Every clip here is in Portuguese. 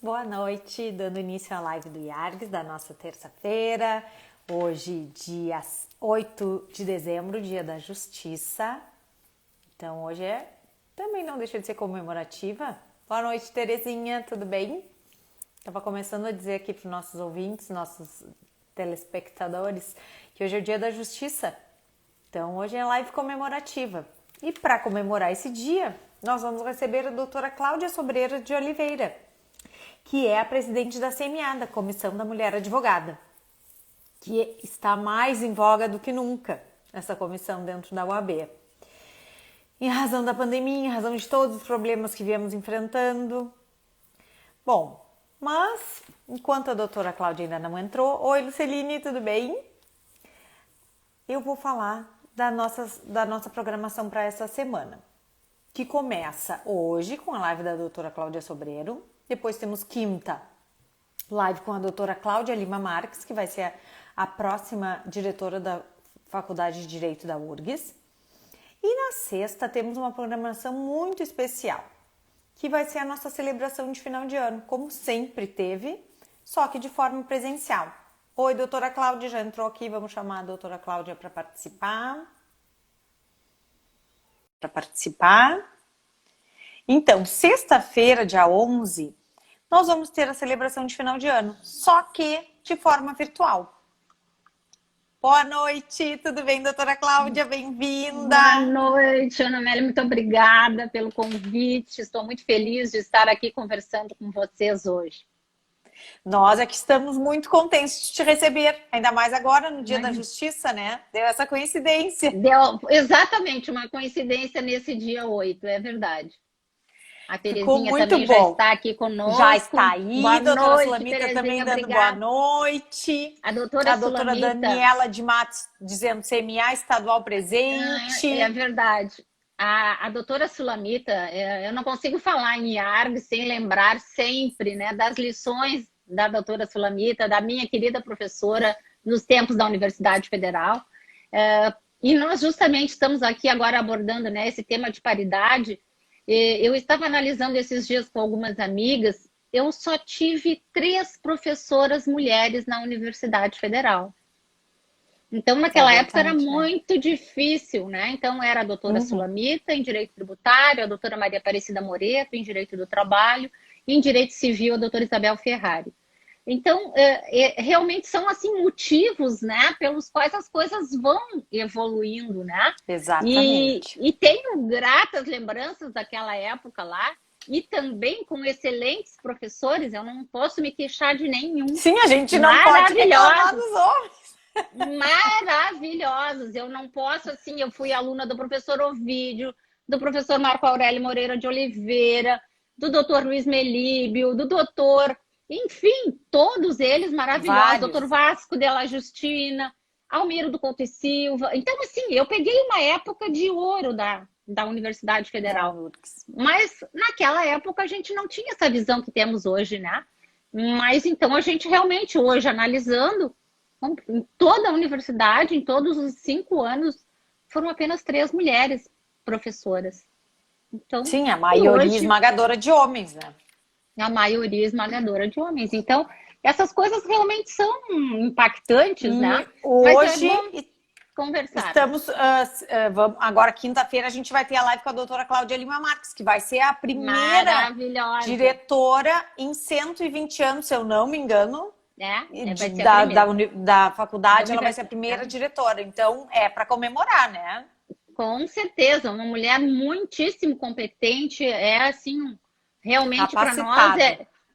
Boa noite, dando início à live do IARGS da nossa terça-feira, hoje dia 8 de dezembro, dia da Justiça. Então hoje também não deixa de ser comemorativa. Boa noite, Terezinha, tudo bem? Estava começando a dizer aqui para os nossos ouvintes, nossos telespectadores, que hoje é o dia da Justiça. Então hoje é live comemorativa. E para comemorar esse dia, nós vamos receber a doutora Cláudia Sobreira de Oliveira, que é a presidente da CMA, da Comissão da Mulher Advogada, que está mais em voga do que nunca, essa comissão dentro da UAB. Em razão da pandemia, em razão de todos os problemas que viemos enfrentando. Bom, mas enquanto a doutora Cláudia ainda não entrou, oi Luceline, tudo bem? Eu vou falar da nossa programação para essa semana, que começa hoje com a live da doutora Cláudia Sobreiro. Depois temos quinta, live com a doutora Cláudia Lima Marques, que vai ser a próxima diretora da Faculdade de Direito da URGS. E na sexta temos uma programação muito especial, que vai ser a nossa celebração de final de ano, como sempre teve, só que de forma presencial. Oi, doutora Cláudia, já entrou aqui, vamos chamar a doutora Cláudia para participar. Então, sexta-feira, dia 11, nós vamos ter a celebração de final de ano, só que de forma virtual. Boa noite, tudo bem, doutora Cláudia? Bem-vinda! Boa noite, Ana Amélia, muito obrigada pelo convite. Estou muito feliz de estar aqui conversando com vocês hoje. Nós aqui estamos muito contentes de te receber, ainda mais agora no Dia da Justiça, né? Deu essa coincidência. Deu exatamente uma coincidência nesse dia 8, é verdade. A Terezinha também já está aqui conosco. Já está aí, boa a doutora noite, Sulamita Terezinha, também dando obrigada. boa noite. A doutora Sulamita, Daniela de Matos dizendo CMA estadual presente. É verdade. A doutora Sulamita, eu não consigo falar em IARG sem lembrar sempre, né, das lições da doutora Sulamita, da minha querida professora nos tempos da Universidade Federal. E nós justamente estamos aqui agora abordando, né, esse tema de paridade. Eu estava analisando esses dias com algumas amigas, eu só tive 3 professoras mulheres na Universidade Federal. Então, naquela época era muito difícil, né? Então, era a doutora Sulamita em Direito Tributário, a doutora Maria Aparecida Moreto em Direito do Trabalho, e em Direito Civil, a doutora Isabel Ferrari. Então, realmente são, assim, motivos, né, pelos quais as coisas vão evoluindo, né? Exatamente. E tenho gratas lembranças daquela época lá, e também com excelentes professores, eu não posso me queixar de nenhum. Sim, a gente não pode reclamar dos homens. Maravilhosos. Eu não posso, assim, eu fui aluna do professor Ovídio, do professor Marco Aurélio Moreira de Oliveira, do doutor Luiz Melíbio, do doutor, enfim, todos eles maravilhosos, doutor Vasco Della Justina, Almiro do Couto e Silva. Então, assim, eu peguei uma época de ouro da Universidade Federal. Mas naquela época a gente não tinha essa visão que temos hoje, né? Mas então a gente realmente hoje, analisando, em toda a universidade, em todos os 5 anos, foram apenas 3 mulheres professoras. Então, sim, a maioria esmagadora de homens, né? A maioria esmagadora de homens. Então, essas coisas realmente são impactantes, né? Hoje conversar. Estamos, agora quinta-feira a gente vai ter a live com a doutora Cláudia Lima Marques, que vai ser a primeira diretora em 120 anos, se eu não me engano, da faculdade, ela vai ser a primeira diretora. Então, é para comemorar, né? Com certeza, uma mulher muitíssimo competente, assim, realmente para nós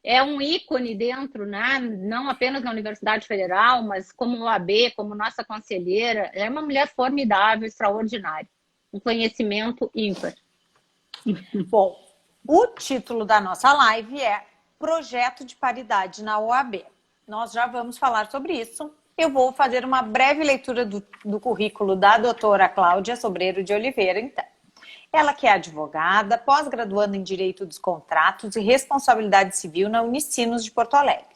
é um ícone dentro, né? Não apenas na Universidade Federal, mas como OAB, como nossa conselheira. É uma mulher formidável, extraordinária. Um conhecimento ímpar. Bom, o título da nossa live é Projeto de Paridade na OAB. Nós já vamos falar sobre isso. Eu vou fazer uma breve leitura do currículo da doutora Cláudia Sobreiro de Oliveira, então. Ela que é advogada, pós-graduanda em Direito dos Contratos e Responsabilidade Civil na Unicinos de Porto Alegre.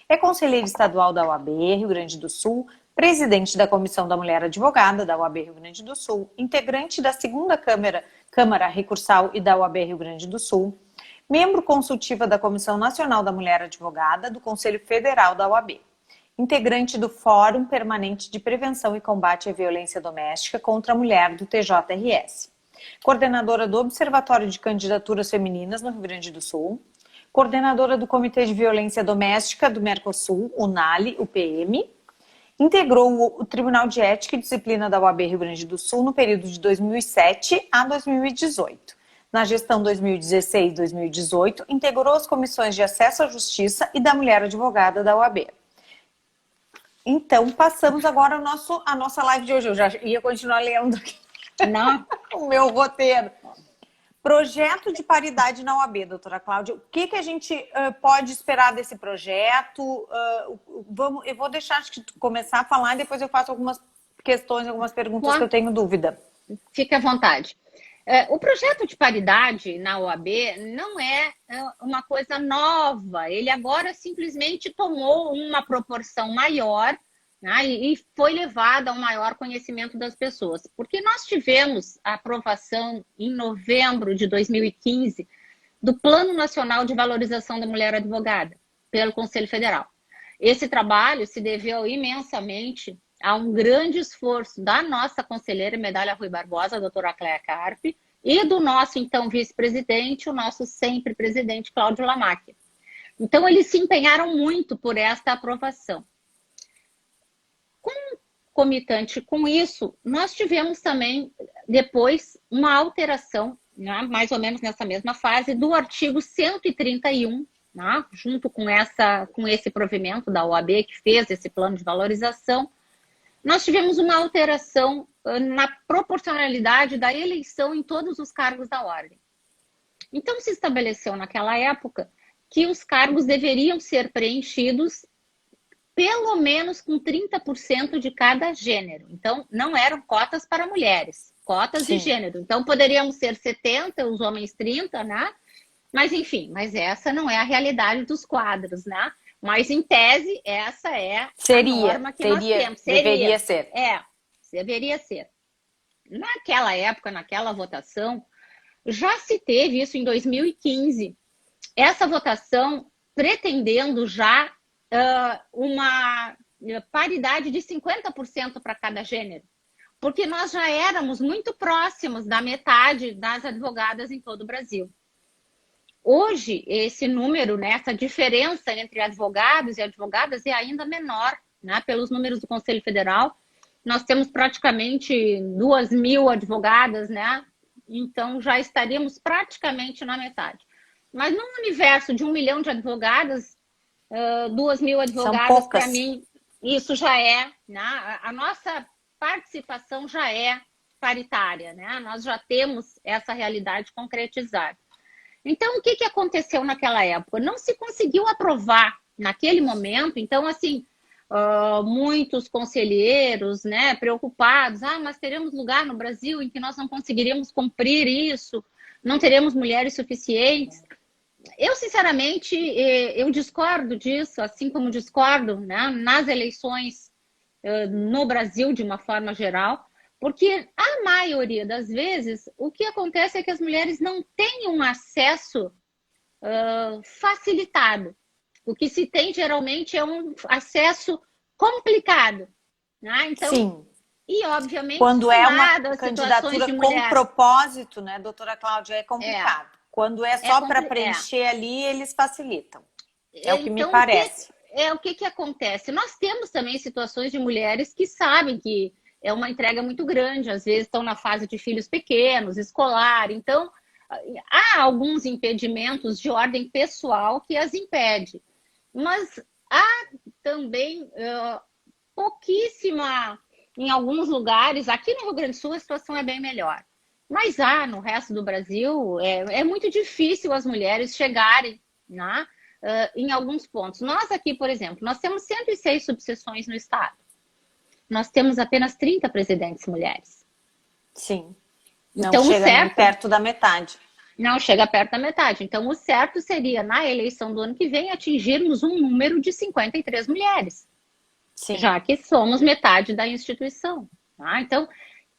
É conselheira estadual da OAB Rio Grande do Sul, presidente da Comissão da Mulher Advogada da OAB Rio Grande do Sul, integrante da segunda Câmara Recursal e da OAB Rio Grande do Sul, membro consultiva da Comissão Nacional da Mulher Advogada do Conselho Federal da OAB, integrante do Fórum Permanente de Prevenção e Combate à Violência Doméstica contra a Mulher do TJRS, coordenadora do Observatório de Candidaturas Femininas no Rio Grande do Sul, coordenadora do Comitê de Violência Doméstica do Mercosul, UNALI, UPM, integrou o Tribunal de Ética e Disciplina da OAB Rio Grande do Sul no período de 2007 a 2018. Na gestão 2016-2018, integrou as comissões de Acesso à Justiça e da Mulher Advogada da OAB. Então, passamos agora a nossa live de hoje. Eu já ia continuar lendo aqui. Não. O meu roteiro. Projeto de paridade na OAB, doutora Cláudia. O que a gente pode esperar desse projeto? Eu vou deixar acho que começar a falar e depois eu faço algumas questões, algumas perguntas que eu tenho dúvida. Fique à vontade. O projeto de paridade na OAB não é uma coisa nova. Ele agora simplesmente tomou uma proporção maior, né, e foi levado a um maior conhecimento das pessoas. Porque nós tivemos a aprovação em novembro de 2015 do Plano Nacional de Valorização da Mulher Advogada, pelo Conselho Federal. Esse trabalho se deveu imensamente a um grande esforço da nossa conselheira Medalha Rui Barbosa, a doutora Cléia Carpe, e do nosso então vice-presidente, o nosso sempre presidente, Cláudio Lamacchia. Então, eles se empenharam muito por esta aprovação. Concomitante com isso, nós tivemos também, depois, uma alteração, né, mais ou menos nessa mesma fase, do artigo 131, né, junto com esse provimento da OAB que fez esse plano de valorização, nós tivemos uma alteração na proporcionalidade da eleição em todos os cargos da ordem. Então, se estabeleceu naquela época que os cargos deveriam ser preenchidos pelo menos com 30% de cada gênero. Então, não eram cotas para mulheres, cotas de gênero. Então, poderíamos ser 70, os homens 30, né? Mas, enfim, essa não é a realidade dos quadros, né? Mas, em tese, essa é a norma que nós temos. Deveria ser. Deveria ser. Naquela época, naquela votação, já se teve isso em 2015. Essa votação pretendendo já uma paridade de 50% para cada gênero. Porque nós já éramos muito próximos da metade das advogadas em todo o Brasil. Hoje, esse número, né, essa diferença entre advogados e advogadas é ainda menor, né, pelos números do Conselho Federal. Nós temos praticamente 2.000 advogadas, né? Então, já estaríamos praticamente na metade. Mas num universo de 1 milhão de advogadas, 2.000 advogadas, para mim, isso já é, né? A nossa participação já é paritária, né? Nós já temos essa realidade concretizada. Então, o que aconteceu naquela época? Não se conseguiu aprovar naquele momento. Então, assim, muitos conselheiros, né, preocupados. Mas teremos lugar no Brasil em que nós não conseguiríamos cumprir isso? Não teremos mulheres suficientes? Eu, sinceramente, eu discordo disso, assim como discordo, né, nas eleições no Brasil, de uma forma geral. Porque a maioria das vezes, o que acontece é que as mulheres não têm um acesso facilitado. O que se tem, geralmente, é um acesso complicado. Né? Então, sim. E, obviamente, quando é uma candidatura com propósito, né, doutora Cláudia, é complicado. Quando é só para preencher ali, eles facilitam. É o que me parece. O que acontece? Nós temos também situações de mulheres que sabem que é uma entrega muito grande, às vezes estão na fase de filhos pequenos, escolar. Então, há alguns impedimentos de ordem pessoal que as impede. Mas há também pouquíssima, em alguns lugares, aqui no Rio Grande do Sul a situação é bem melhor. Mas no resto do Brasil, é muito difícil as mulheres chegarem, né, em alguns pontos. Nós aqui, por exemplo, nós temos 106 subseções no estado. Nós temos apenas 30 presidentes mulheres. Sim. Não chega nem perto da metade. Não chega perto da metade. Então, o certo seria, na eleição do ano que vem, atingirmos um número de 53 mulheres. Sim. Já que somos metade da instituição. Tá? Então,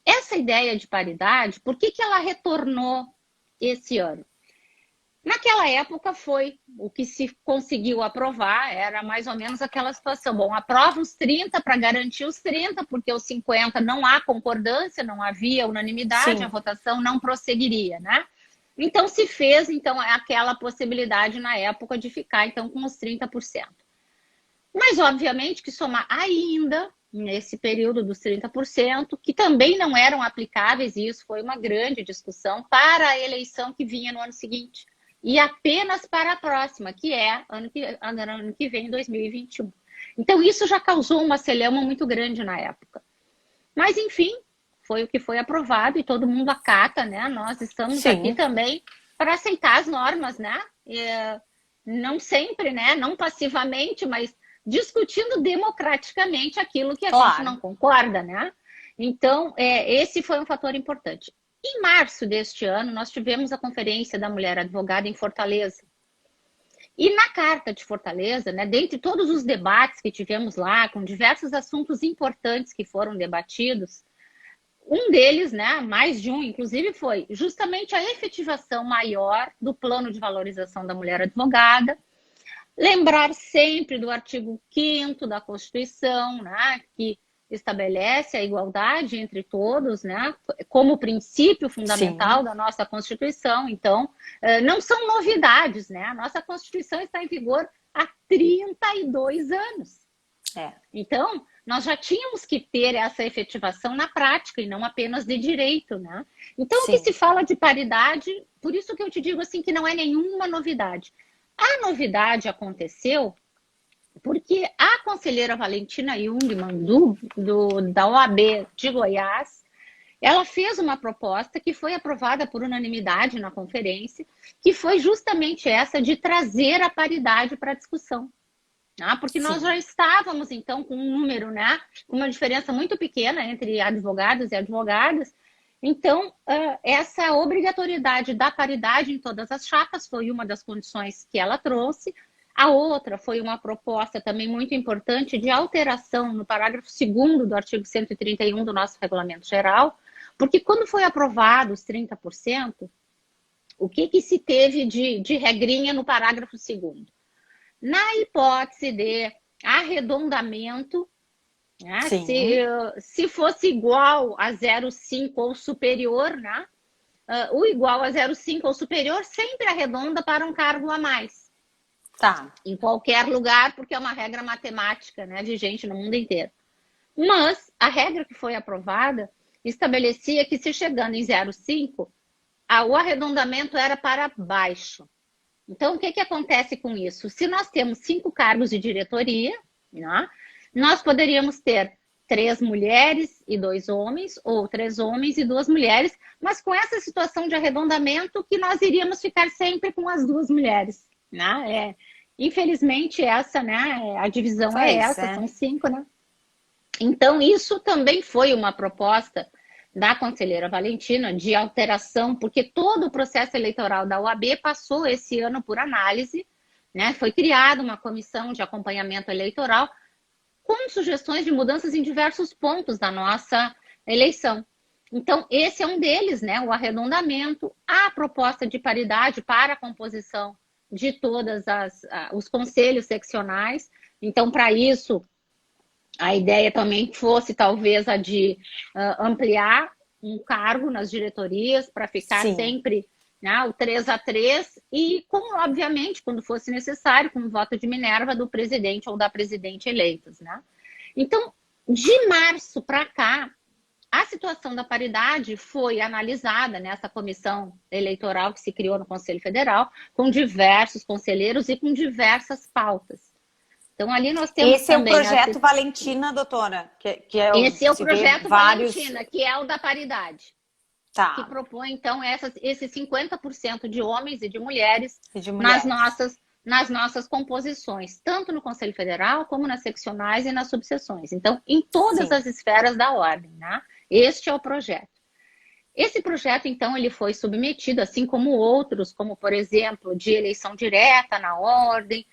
essa ideia de paridade, por que ela retornou esse ano? Naquela época foi o que se conseguiu aprovar, era mais ou menos aquela situação. Bom, aprova os 30 para garantir os 30, porque os 50 não há concordância, não havia unanimidade, a Sim. votação não prosseguiria, né? Então se fez então aquela possibilidade na época de ficar então com os 30%. Mas obviamente que somar ainda nesse período dos 30%, que também não eram aplicáveis, e isso foi uma grande discussão para a eleição que vinha no ano seguinte e apenas para a próxima, que é ano que vem, 2021. Então, isso já causou uma celeuma muito grande na época. Mas, enfim, foi o que foi aprovado e todo mundo acata, né? Nós estamos aqui Sim. também para aceitar as normas, né? Não sempre, né? Não passivamente, mas discutindo democraticamente aquilo que a gente Claro. não concorda, né? Então, esse foi um fator importante. Em março deste ano, nós tivemos a Conferência da Mulher Advogada em Fortaleza. E na Carta de Fortaleza, né, dentre todos os debates que tivemos lá, com diversos assuntos importantes que foram debatidos, um deles, né, mais de um, inclusive, foi justamente a efetivação maior do plano de valorização da mulher advogada. Lembrar sempre do artigo 5º da Constituição, né, que estabelece a igualdade entre todos, né, como princípio fundamental Sim. da nossa Constituição. Então, não são novidades, né? A nossa Constituição está em vigor há 32 anos. É. Então, nós já tínhamos que ter essa efetivação na prática e não apenas de direito, né? Então, o que Sim. se fala de paridade, por isso que eu te digo assim que não é nenhuma novidade. A novidade aconteceu porque a conselheira Valentina Jungmann, da OAB de Goiás, ela fez uma proposta que foi aprovada por unanimidade na conferência, que foi justamente essa de trazer a paridade para a discussão. Porque nós Sim. já estávamos, então, com um número, né, com uma diferença muito pequena entre advogados e advogadas. Então, essa obrigatoriedade da paridade em todas as chapas foi uma das condições que ela trouxe. A outra foi uma proposta também muito importante de alteração no parágrafo 2º do artigo 131 do nosso Regulamento Geral, porque quando foi aprovado os 30%, o que se teve de regrinha no parágrafo 2º? Na hipótese de arredondamento, né, se fosse igual a 0,5 ou superior, né, o igual a 0,5 ou superior sempre arredonda para um cargo a mais. Tá. Em qualquer lugar, porque é uma regra matemática, né, vigente no mundo inteiro. Mas a regra que foi aprovada estabelecia que se chegando em 0,5, o arredondamento era para baixo. Então, o que acontece com isso? Se nós temos 5 cargos de diretoria, né, nós poderíamos ter 3 mulheres e 2 homens, ou 3 homens e 2 mulheres, mas com essa situação de arredondamento que nós iríamos ficar sempre com as 2 mulheres. Né? Infelizmente, essa, né, a divisão é essa, são 5, né? Então, isso também foi uma proposta da conselheira Valentina de alteração, porque todo o processo eleitoral da OAB passou esse ano por análise, né? Foi criada uma comissão de acompanhamento eleitoral com sugestões de mudanças em diversos pontos da nossa eleição. Então, esse é um deles, né? O arredondamento, a proposta de paridade para a composição de todos os conselhos seccionais. Então, para isso, a ideia também fosse talvez a de ampliar um cargo nas diretorias para ficar sempre, né, o 3-3 e, obviamente, quando fosse necessário, com o voto de Minerva do presidente ou da presidente eleitos. Né? Então, de março para cá, a situação da paridade foi analisada nessa comissão eleitoral que se criou no Conselho Federal, com diversos conselheiros e com diversas pautas. Então, ali nós temos esse também... Esse é o projeto Valentina, doutora? Esse é o projeto Valentina, que é o da paridade. Tá. Que propõe, então, esse 50% de homens e de mulheres, nas nossas composições, tanto no Conselho Federal, como nas seccionais e nas subseções. Então, em todas as esferas da ordem, né? Este é o projeto. Esse projeto, então, ele foi submetido, assim como outros, como, por exemplo, de eleição direta na ordem,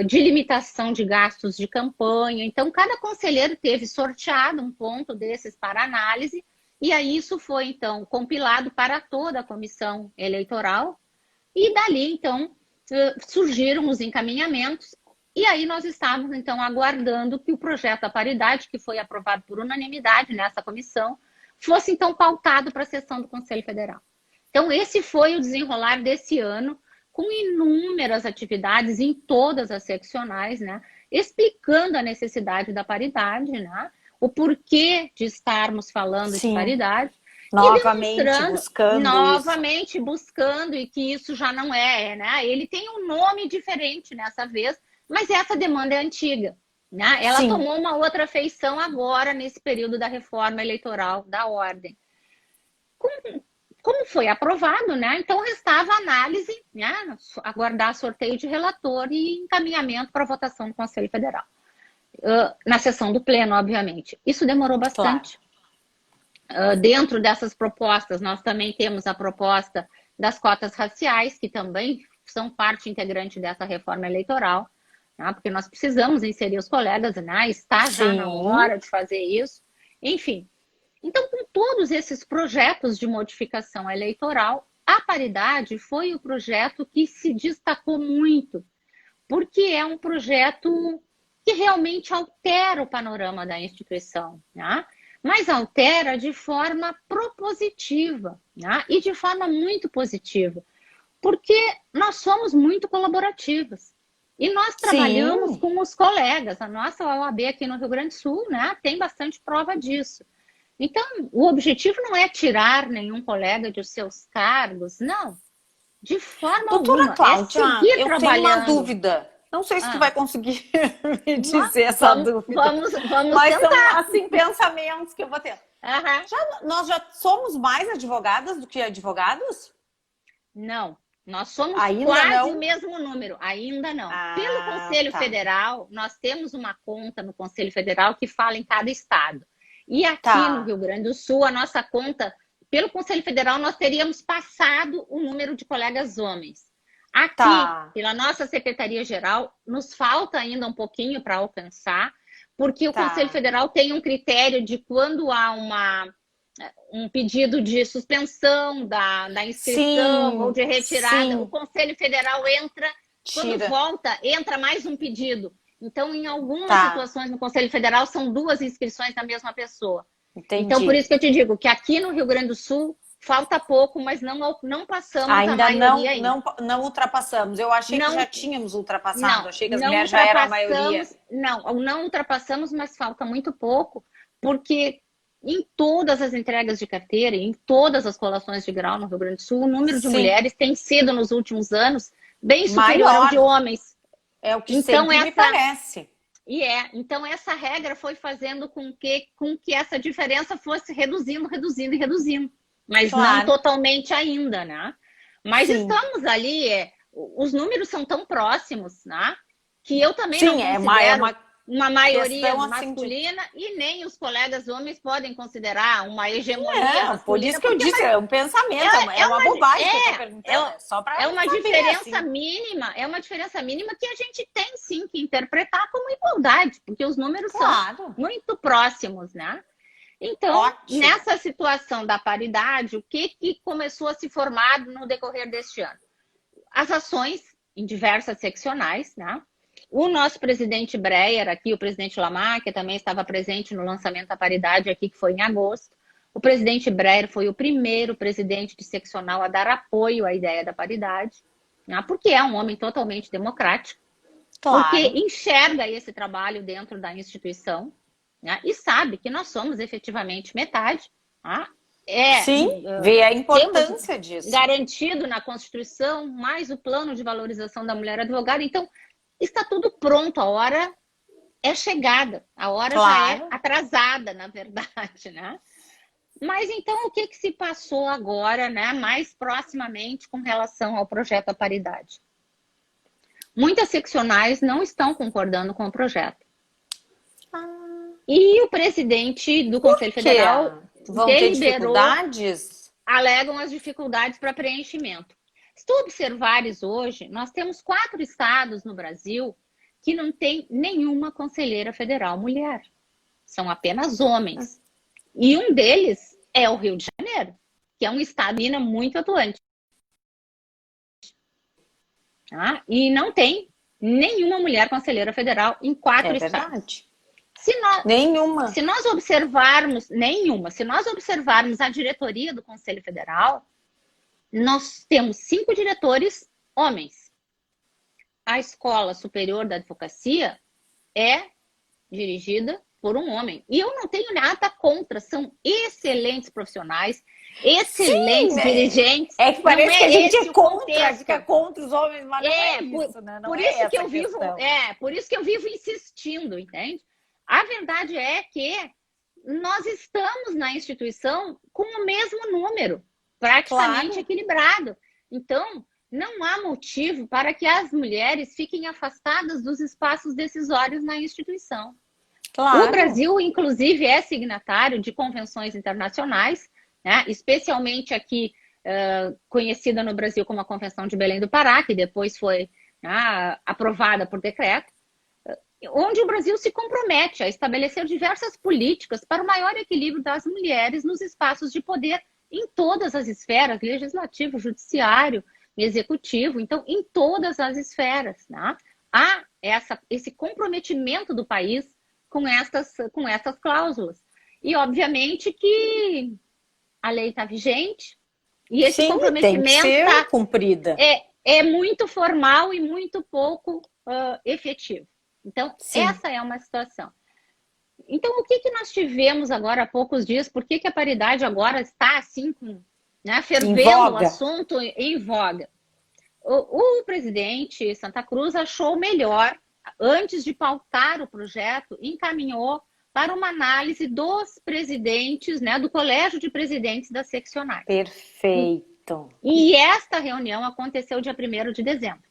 de limitação de gastos de campanha. Então, cada conselheiro teve sorteado um ponto desses para análise, e aí isso foi, então, compilado para toda a comissão eleitoral, E dali, então, surgiram os encaminhamentos. E aí nós estávamos, então, aguardando que o projeto da paridade, que foi aprovado por unanimidade nessa comissão, fosse, então, pautado para a sessão do Conselho Federal. Então, esse foi o desenrolar desse ano, com inúmeras atividades em todas as seccionais, né? Explicando a necessidade da paridade, né? O porquê de estarmos falando Sim. de paridade. Novamente buscando, e que isso já não né? Ele tem um nome diferente nessa vez, mas essa demanda é antiga, né? Ela Sim. tomou uma outra feição agora, nesse período da reforma eleitoral da ordem. Como foi aprovado, né? Então restava análise, né? Aguardar sorteio de relator e encaminhamento para votação no Conselho Federal. Na sessão do Pleno, obviamente. Isso demorou bastante. Claro. Dentro dessas propostas, nós também temos a proposta das cotas raciais, que também são parte integrante dessa reforma eleitoral, né? Porque nós precisamos inserir os colegas, né? Está já na hora de fazer isso. Enfim. Então, com todos esses projetos de modificação eleitoral, a paridade foi o projeto que se destacou muito, porque é um projeto que realmente altera o panorama da instituição, né? Mas altera de forma propositiva, né? E de forma muito positiva, porque nós somos muito colaborativas. E nós trabalhamos com os colegas. A nossa OAB aqui no Rio Grande do Sul, né, tem bastante prova disso. Então, o objetivo não é tirar nenhum colega de seus cargos, não. De forma Doutora alguma. Cláudia, é seguir eu trabalhando. tenho uma dúvida. Não sei se tu vai conseguir me dizer essa dúvida. Vamos Mas tentar. são, assim, pensamentos que eu vou ter. Nós já somos mais advogadas do que advogados? Não. Nós somos ainda quase não? o mesmo número. Ainda não. Pelo Conselho Federal, nós temos uma conta no Conselho Federal que fala em cada estado. E aqui no Rio Grande do Sul, a nossa conta, pelo Conselho Federal, nós teríamos passado o número de colegas homens. Aqui, pela nossa Secretaria-Geral, nos falta ainda um pouquinho para alcançar, porque o Conselho Federal tem um critério de quando há um pedido de suspensão da inscrição ou de retirada, o Conselho Federal entra, quando volta, entra mais um pedido. Então, em algumas situações no Conselho Federal, são 2 inscrições da mesma pessoa. Entendi. Então, por isso que eu te digo que aqui no Rio Grande do Sul, falta pouco, mas não passamos a maioria ainda. Não ultrapassamos. Eu achei que já tínhamos ultrapassado. Não, achei que as mulheres já eram a maioria. Não ultrapassamos, mas falta muito pouco, porque em todas as entregas de carteira, em todas as colações de grau no Rio Grande do Sul, o número de mulheres tem sido, nos últimos anos, bem superior ao de homens. É o que sempre me parece. Então essa regra foi fazendo com que essa diferença fosse reduzindo. Mas não totalmente ainda, né? Mas estamos ali, os números são tão próximos, né? Que eu também não considero uma maioria masculina e nem os colegas homens podem considerar uma hegemonia masculina. Por isso que eu disse, é um pensamento, é uma bobagem que eu tô perguntando. É uma diferença mínima, que a gente tem sim que interpretar como igualdade, porque os números são muito próximos, né? Então, nessa situação da paridade, o que começou a se formar no decorrer deste ano? As ações em diversas seccionais, né? O nosso presidente Breyer aqui, o presidente Lamar, que também estava presente no lançamento da paridade aqui, que foi em agosto. O presidente Breyer foi o primeiro presidente de seccional a dar apoio à ideia da paridade, né? Porque é um homem totalmente democrático, porque enxerga esse trabalho dentro da instituição, né? E sabe que nós somos efetivamente metade. Tá? Vê a importância disso. Garantido na Constituição, mais o plano de valorização da mulher advogada. Então, está tudo pronto, a hora é chegada, a hora já é atrasada, na verdade, né? Mas então o que se passou agora, né, mais proximamente com relação ao projeto da paridade? Muitas seccionais não estão concordando com o projeto. E o presidente do Conselho Federal deliberou, alegam as dificuldades para preenchimento. Se tu observares hoje, nós temos 4 estados no Brasil que não tem nenhuma conselheira federal mulher. São apenas homens. E um deles é o Rio de Janeiro, que é um estado muito atuante. tá? E não tem nenhuma mulher conselheira federal em 4 É estados. verdade. Nenhuma. Nenhuma. Se nós observarmos, nenhuma, se nós observarmos a diretoria do Conselho Federal, nós temos 5 diretores homens. A Escola Superior da Advocacia é dirigida por um homem. E eu não tenho nada contra, são excelentes profissionais, excelentes dirigentes. É que parece que a gente é contra, fica contra os homens, mas não é isso, né? Não por é isso essa que eu a vivo, questão. por isso que eu vivo insistindo, entende? A verdade é que nós estamos na instituição com o mesmo número, praticamente equilibrado. Então, não há motivo para que as mulheres fiquem afastadas dos espaços decisórios na instituição. O Brasil, inclusive, é signatário de convenções internacionais, né? Especialmente aqui, conhecida no Brasil como a Convenção de Belém do Pará, que depois foi aprovada por decreto, onde o Brasil se compromete a estabelecer diversas políticas para o maior equilíbrio das mulheres nos espaços de poder em todas as esferas, legislativo, judiciário, executivo, então, em todas as esferas. Né? Há esse comprometimento do país com essas cláusulas. E, obviamente, que a lei está vigente e esse comprometimento tem que ser cumprida. É muito formal e muito pouco efetivo. Então, essa é uma situação. Então, o que nós tivemos agora há poucos dias? Por que a paridade agora está assim, fervendo o assunto em voga? O presidente Santa Cruz achou melhor, antes de pautar o projeto, encaminhou para uma análise dos presidentes, do Colégio de Presidentes das seccionais. Perfeito. E esta reunião aconteceu dia 1º de dezembro.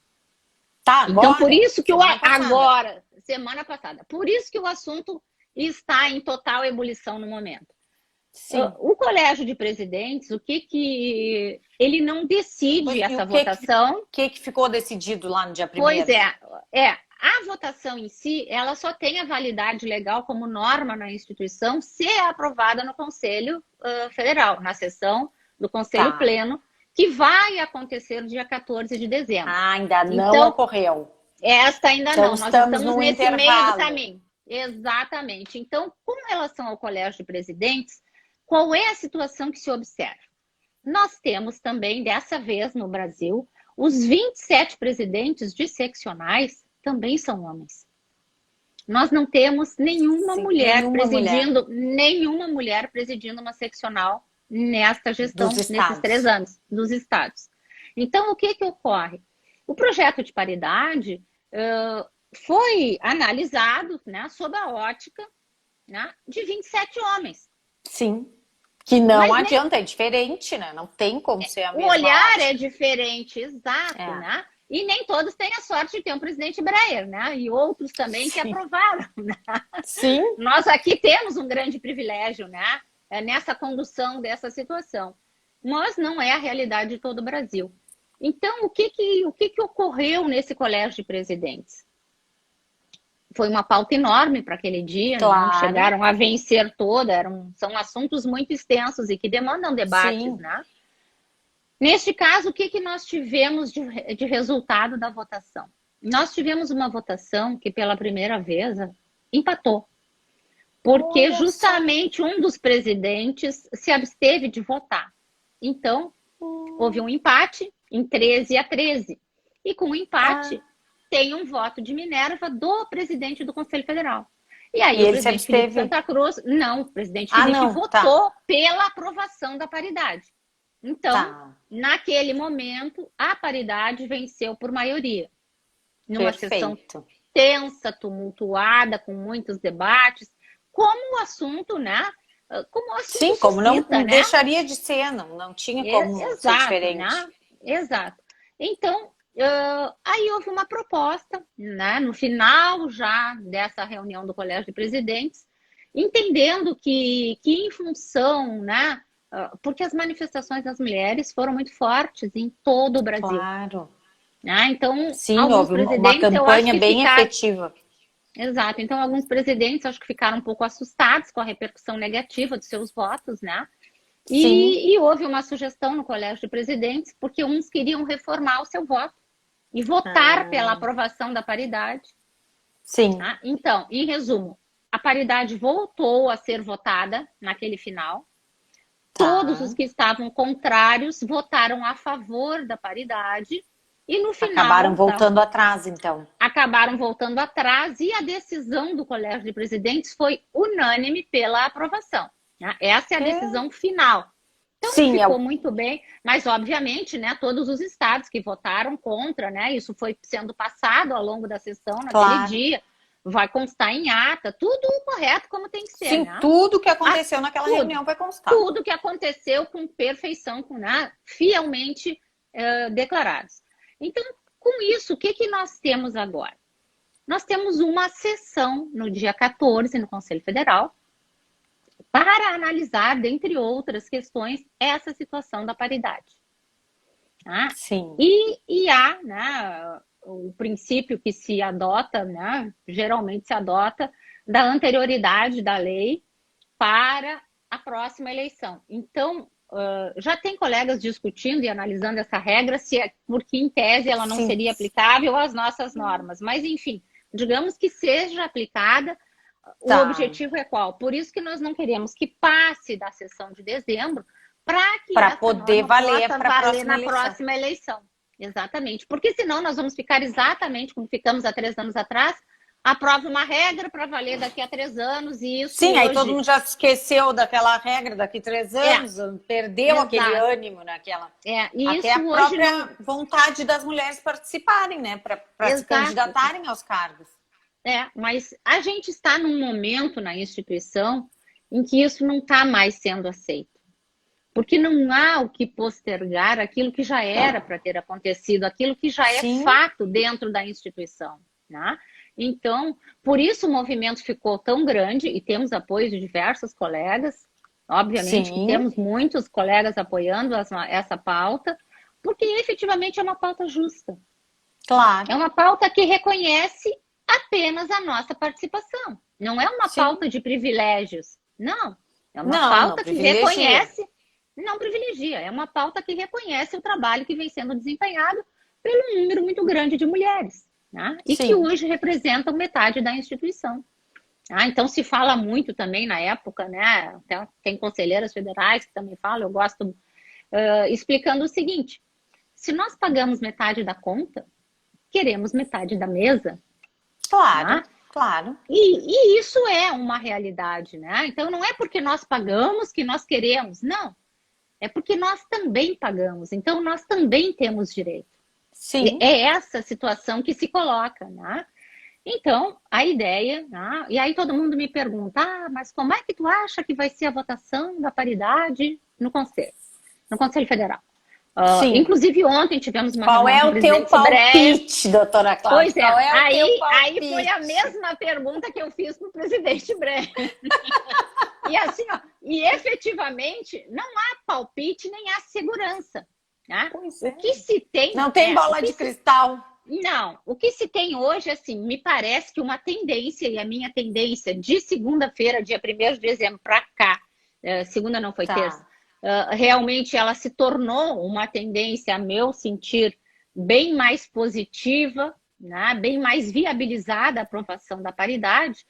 Tá, agora? Então, por isso que semana passada. Por isso que o assunto está em total ebulição no momento. Sim. O Colégio de Presidentes, ele não decide essa votação. O que ficou decidido lá no dia 1º? Pois a votação em si, ela só tem a validade legal como norma na instituição se é aprovada no Conselho Federal, na sessão do Conselho Pleno, que vai acontecer dia 14 de dezembro. Ainda não ocorreu. Esta ainda então, não. Nós estamos nesse meio do caminho. Exatamente. Então, com relação ao Colégio de Presidentes, qual é a situação que se observa? Nós temos também, dessa vez no Brasil, os 27 presidentes de seccionais também são homens. Nós não temos nenhuma mulher presidindo uma seccional nesta gestão, nesses 3 anos, dos estados. Então, o que ocorre? O projeto de paridade foi analisado sob a ótica de 27 homens. Sim. Que não adianta, é diferente, né? Não tem como ser a mesma. O olhar é diferente, exato, né? E nem todos têm a sorte de ter um presidente Breyer, né? E outros também que aprovaram, né? Sim. Nós aqui temos um grande privilégio, né? Nessa condução dessa situação. Mas não é a realidade de todo o Brasil. Então, o que ocorreu nesse Colégio de Presidentes? Foi uma pauta enorme para aquele dia, não chegaram a vencer toda, são assuntos muito extensos e que demandam debates, né? Neste caso, o que nós tivemos de resultado da votação? Nós tivemos uma votação que, pela primeira vez, empatou. Porque justamente um dos presidentes se absteve de votar. Então, houve um empate em 13-13. E com o empate, tem um voto de Minerva do presidente do Conselho Federal. E aí o presidente Felipe Santa Cruz... Não, o presidente Felipe votou pela aprovação da paridade. Então, naquele momento, a paridade venceu por maioria. Numa sessão tensa, tumultuada, com muitos debates, como o assunto, né? Como o assunto Sim, como não deixaria de ser, não tinha como ser diferente. Né? Exato. Então, aí houve uma proposta, né? No final já dessa reunião do Colégio de Presidentes, entendendo que em função, né? Porque as manifestações das mulheres foram muito fortes em todo o Brasil. Claro. Então, sim, houve uma campanha bem efetiva. Exato. Então, alguns presidentes acho que ficaram um pouco assustados com a repercussão negativa dos seus votos, né? E houve uma sugestão no Colégio de Presidentes, porque uns queriam reformar o seu voto e votar pela aprovação da paridade. Sim. Tá? Então, em resumo, a paridade voltou a ser votada naquele final. Todos os que estavam contrários votaram a favor da paridade. E no final... Acabaram voltando atrás, então. Acabaram voltando atrás e a decisão do Colégio de Presidentes foi unânime pela aprovação. Né? Essa é a decisão final. Então, sim, ficou muito bem, mas obviamente, né, todos os estados que votaram contra, né, isso foi sendo passado ao longo da sessão naquele dia, vai constar em ata, tudo correto como tem que ser. Sim, né? tudo que aconteceu naquela reunião vai constar. Tudo que aconteceu com perfeição, né, fielmente declarados. Então, com isso, o que nós temos agora? Nós temos uma sessão no dia 14 no Conselho Federal, para analisar, dentre outras questões, essa situação da paridade. Tá? Sim. E há, né, o princípio que se adota, né, geralmente se adota, da anterioridade da lei para a próxima eleição. Então, já tem colegas discutindo e analisando essa regra, porque em tese ela não seria aplicável às nossas normas. Mas, enfim, digamos que seja aplicada. O objetivo é qual? Por isso que nós não queremos que passe da sessão de dezembro para poder valer na próxima eleição. Exatamente. Porque senão nós vamos ficar exatamente como ficamos há 3 anos atrás, aprova uma regra para valer daqui a 3 anos e isso Sim, aí todo mundo já esqueceu daquela regra daqui a 3 anos, perdeu aquele ânimo naquela... E até isso a própria vontade das mulheres participarem, né? Para se candidatarem aos cargos. Mas a gente está num momento na instituição em que isso não está mais sendo aceito. Porque não há o que postergar aquilo que já era para ter acontecido, aquilo que já é fato dentro da instituição. Né? Então, por isso o movimento ficou tão grande e temos apoio de diversos colegas. Obviamente que temos muitos colegas apoiando essa pauta, porque efetivamente é uma pauta justa. Claro. É uma pauta que reconhece apenas a nossa participação. Não é uma pauta de privilégios. Não. É uma pauta que reconhece... Não privilegia. É uma pauta que reconhece o trabalho que vem sendo desempenhado pelo número muito grande de mulheres. Né? E que hoje representam metade da instituição. Então, se fala muito também na época, né? Tem conselheiras federais que também falam, eu gosto, explicando o seguinte. Se nós pagamos metade da conta, queremos metade da mesa. Claro, claro. E isso é uma realidade, né? Então, não é porque nós pagamos que nós queremos, não. É porque nós também pagamos, então nós também temos direito. Sim. É essa situação que se coloca, né? Então, a ideia, né? E aí todo mundo me pergunta, mas como é que tu acha que vai ser a votação da paridade no Conselho Federal? Inclusive ontem tivemos uma reunião. Qual é o teu palpite, doutora Cláudia? Pois aí foi a mesma pergunta que eu fiz para o presidente Breyer. E assim, e efetivamente não há palpite nem há segurança. Né? O que se tem... Não tem bola de cristal. Não, o que se tem hoje, assim, me parece que uma tendência, e a minha tendência de segunda-feira, dia 1º de dezembro para cá, segunda não foi terça, realmente ela se tornou uma tendência, a meu sentir, bem mais positiva, né? Bem mais viabilizada a aprovação da paridade,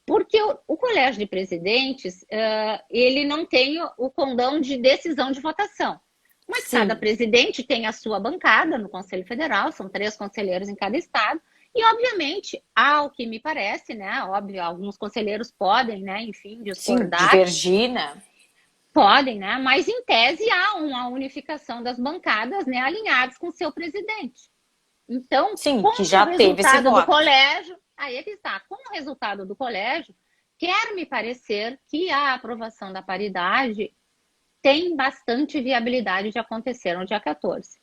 porque o Colégio de Presidentes, ele não tem o condão de decisão de votação. Mas cada presidente tem a sua bancada no Conselho Federal, são 3 conselheiros em cada estado, e obviamente, ao que me parece, né? Óbvio, alguns conselheiros podem, né, enfim, discordar. Divergir, né? Podem, né? Mas em tese há uma unificação das bancadas, né, alinhadas com o seu presidente. Então, com que já teve esse do voto. colégio, aí é que está, com o resultado do colégio, quer me parecer que a aprovação da paridade tem bastante viabilidade de acontecer no dia 14.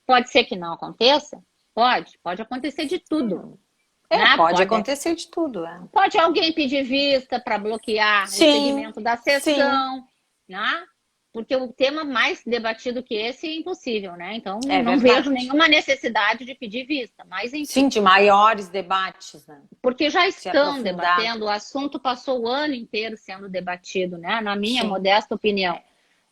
Pode ser que não aconteça? Pode acontecer de tudo. Né? Pode acontecer de tudo. Pode alguém pedir vista para bloquear o segmento da sessão, né? Porque o tema mais debatido que esse é impossível, né? Então, não vejo nenhuma necessidade de pedir vista. Mas, enfim, sim, de maiores debates, né? Porque já estão debatendo, o assunto passou o ano inteiro sendo debatido, né? Na minha modesta opinião.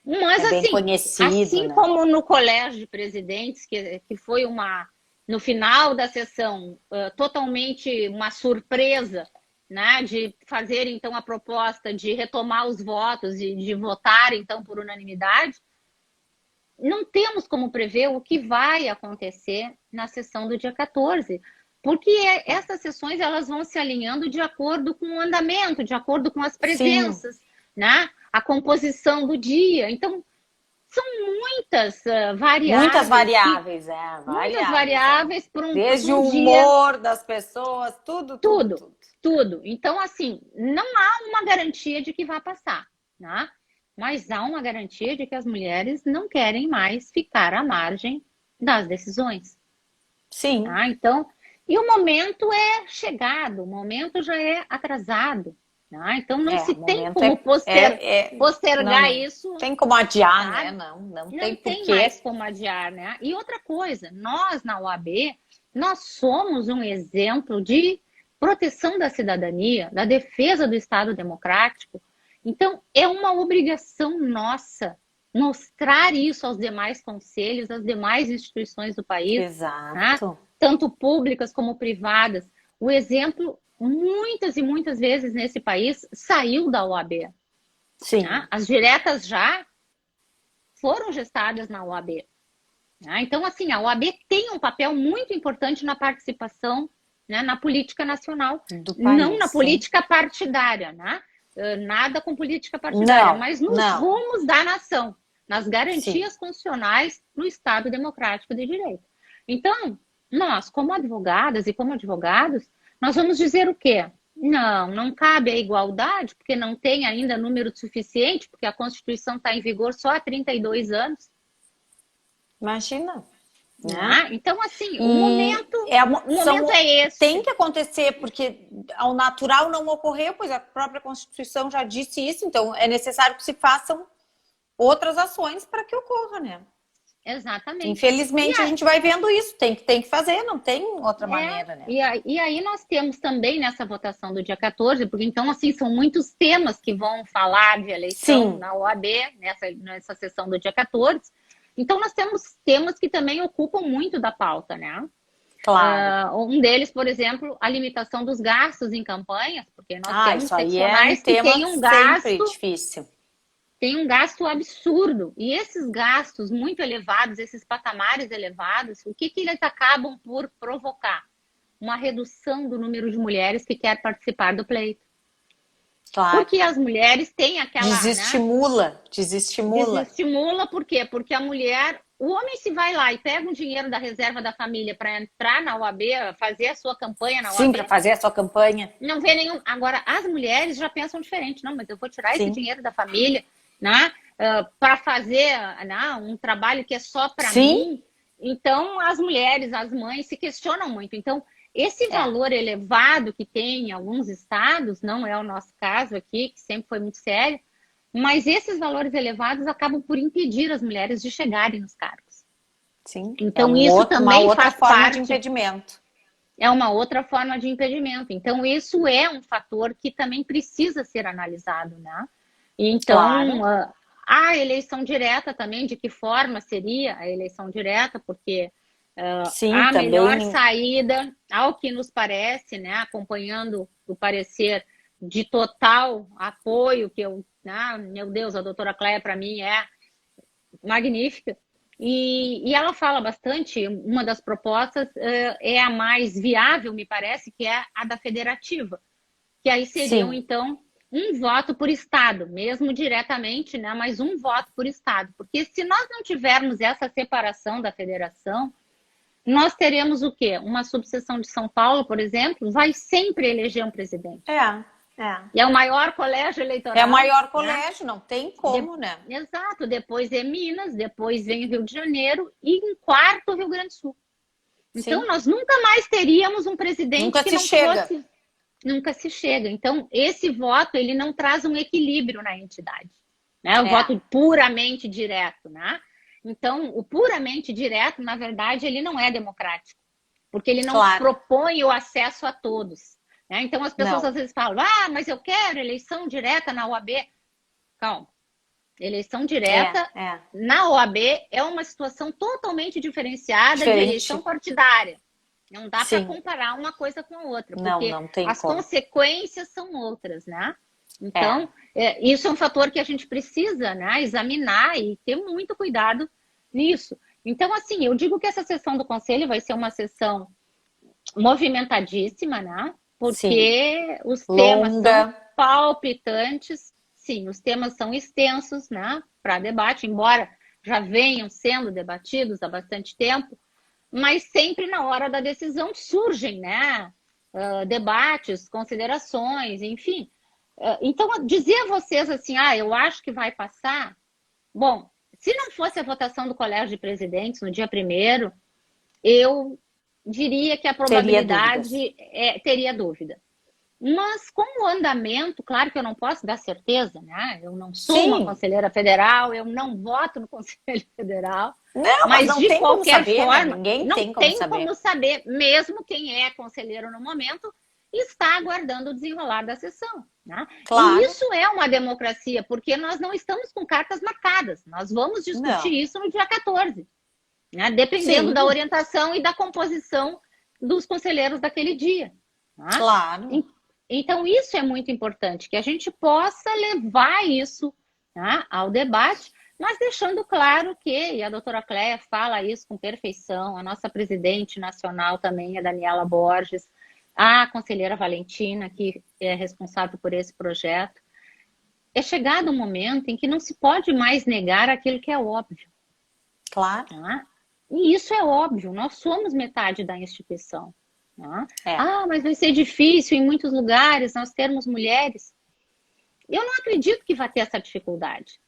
Mas, bem conhecido, assim né? como no Colégio de Presidentes, que foi uma no final da sessão, totalmente uma surpresa, né, de fazer, então, a proposta de retomar os votos e de votar, então, por unanimidade, não temos como prever o que vai acontecer na sessão do dia 14, porque essas sessões elas vão se alinhando de acordo com o andamento, de acordo com as presenças, né? A composição do dia. Então, são muitas variáveis. Muitas variáveis, muitas variáveis para um Desde um o humor das pessoas, tudo. Tudo. Então, assim, não há uma garantia de que vai passar, né? Mas há uma garantia de que as mulheres não querem mais ficar à margem das decisões. Sim. Tá? Então, e o momento é chegado, o momento já é atrasado. Tá? Então, não se tem como postergar isso. Não tem como adiar, sabe? né? Não tem porquê. Mais como adiar, né? E outra coisa, nós na OAB, nós somos um exemplo de proteção da cidadania, da defesa do Estado democrático. Então, é uma obrigação nossa mostrar isso aos demais conselhos, às demais instituições do país. Exato. Né? Tanto públicas como privadas. O exemplo, muitas e muitas vezes nesse país, saiu da OAB. Sim. Né? As diretas já foram gestadas na OAB. Né? Então, assim, a OAB tem um papel muito importante na participação, né, na política nacional, do país, não na política partidária, né? Nada com política partidária, mas nos rumos da nação, nas garantias constitucionais no Estado democrático de direito. Então, nós, como advogadas e como advogados, nós vamos dizer o quê? Não cabe a igualdade, porque não tem ainda número suficiente, porque a Constituição está em vigor só há 32 anos. Imagina. Né? Então, assim, o momento é esse. Tem que acontecer, porque ao natural não ocorreu, pois a própria Constituição já disse isso, então é necessário que se façam outras ações para que ocorra, né? Exatamente. Infelizmente, a gente vai vendo isso, tem que fazer, não tem outra maneira, né? E aí nós temos também nessa votação do dia 14, porque então, assim, são muitos temas que vão falar de eleição na OAB, nessa sessão do dia 14. Então, nós temos temas que também ocupam muito da pauta, né? Claro. Um deles, por exemplo, a limitação dos gastos em campanhas, porque nós temos isso aí seccionais que têm um gasto difícil. Tem um gasto absurdo. E esses gastos muito elevados, esses patamares elevados, o que eles acabam por provocar? Uma redução do número de mulheres que quer participar do pleito. Claro. Porque as mulheres têm aquela... Desestimula. Desestimula, por quê? Porque a mulher... O homem se vai lá e pega um dinheiro da reserva da família para entrar na OAB, fazer a sua campanha na OAB. Sim, para fazer a sua campanha. Não vê nenhum... Agora, as mulheres já pensam diferente. Não, mas eu vou tirar esse dinheiro da família, né? Para fazer um trabalho que é só para mim. Então, as mulheres, as mães se questionam muito. Então, esse valor elevado que tem em alguns estados, não é o nosso caso aqui, que sempre foi muito sério, mas esses valores elevados acabam por impedir as mulheres de chegarem nos cargos. Sim. Então, isso também faz parte de impedimento. É uma outra forma de impedimento. Então, isso é um fator que também precisa ser analisado, né? Então, a eleição direta também, de que forma seria a eleição direta, porque a melhor saída, ao que nos parece, né, acompanhando o parecer de total apoio, que eu, meu Deus, a doutora Cléia para mim é magnífica, e ela fala bastante, uma das propostas é a mais viável, me parece, que é a da federativa, que aí seriam, então, um voto por estado, mesmo diretamente, né, mas um voto por estado, porque se nós não tivermos essa separação da federação, nós teremos o quê? Uma subseção de São Paulo, por exemplo, vai sempre eleger um presidente. E é o maior colégio eleitoral. É o maior colégio, não tem como, né? Exato. Depois é Minas, depois vem Rio de Janeiro e em quarto Rio Grande do Sul. Então, nós nunca mais teríamos um presidente que não fosse... Nunca se chega. Então, esse voto, ele não traz um equilíbrio na entidade. Né? O voto puramente direto, né? Então, o puramente direto, na verdade, ele não é democrático. Porque ele não propõe o acesso a todos. Né? Então, as pessoas às vezes falam, mas eu quero eleição direta na OAB. Calma. Eleição direta É. na OAB é uma situação totalmente diferenciada de eleição partidária. Não dá para comparar uma coisa com a outra, porque não tem as como. consequências são outras, né? Então, isso é um fator que a gente precisa, né, examinar e ter muito cuidado nisso. Então, assim, eu digo que essa sessão do Conselho vai ser uma sessão movimentadíssima, né? Porque os temas são palpitantes, sim, os temas são extensos, né, para debate, embora já venham sendo debatidos há bastante tempo, mas sempre na hora da decisão surgem, né, debates, considerações, enfim. Então, dizer a vocês assim, eu acho que vai passar, bom, se não fosse a votação do Colégio de Presidentes no dia 1º, eu diria que a probabilidade teria dúvida. Mas com o andamento, claro que eu não posso dar certeza, né? Eu não sou uma conselheira federal, eu não voto no Conselho Federal. Não, mas não de tem qualquer como saber, forma, né? Ninguém não tem como saber, mesmo quem é conselheiro no momento está aguardando o desenrolar da sessão. Né? Claro. E isso é uma democracia, porque nós não estamos com cartas marcadas. Nós vamos discutir isso no dia 14. Né? Dependendo da orientação e da composição dos conselheiros daquele dia. Né? Claro. Então, isso é muito importante, que a gente possa levar isso, né, ao debate, mas deixando claro que, e a doutora Cléia fala isso com perfeição, a nossa presidente nacional também, a Daniela Borges, a conselheira Valentina, que é responsável por esse projeto, é chegado um momento em que não se pode mais negar aquilo que é óbvio. Claro. Né? E isso é óbvio, nós somos metade da instituição. Né? Mas vai ser difícil em muitos lugares nós termos mulheres. Eu não acredito que vai ter essa dificuldade.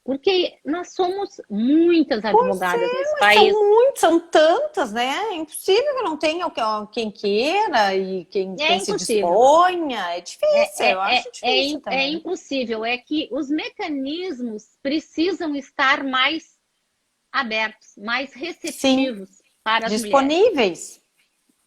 Porque nós somos muitas advogadas nesse país. São tantas, né? É impossível que não tenha quem queira e quem se disponha. É difícil, eu acho difícil também. É impossível, é que os mecanismos precisam estar mais abertos, mais receptivos para as disponíveis. Mulheres.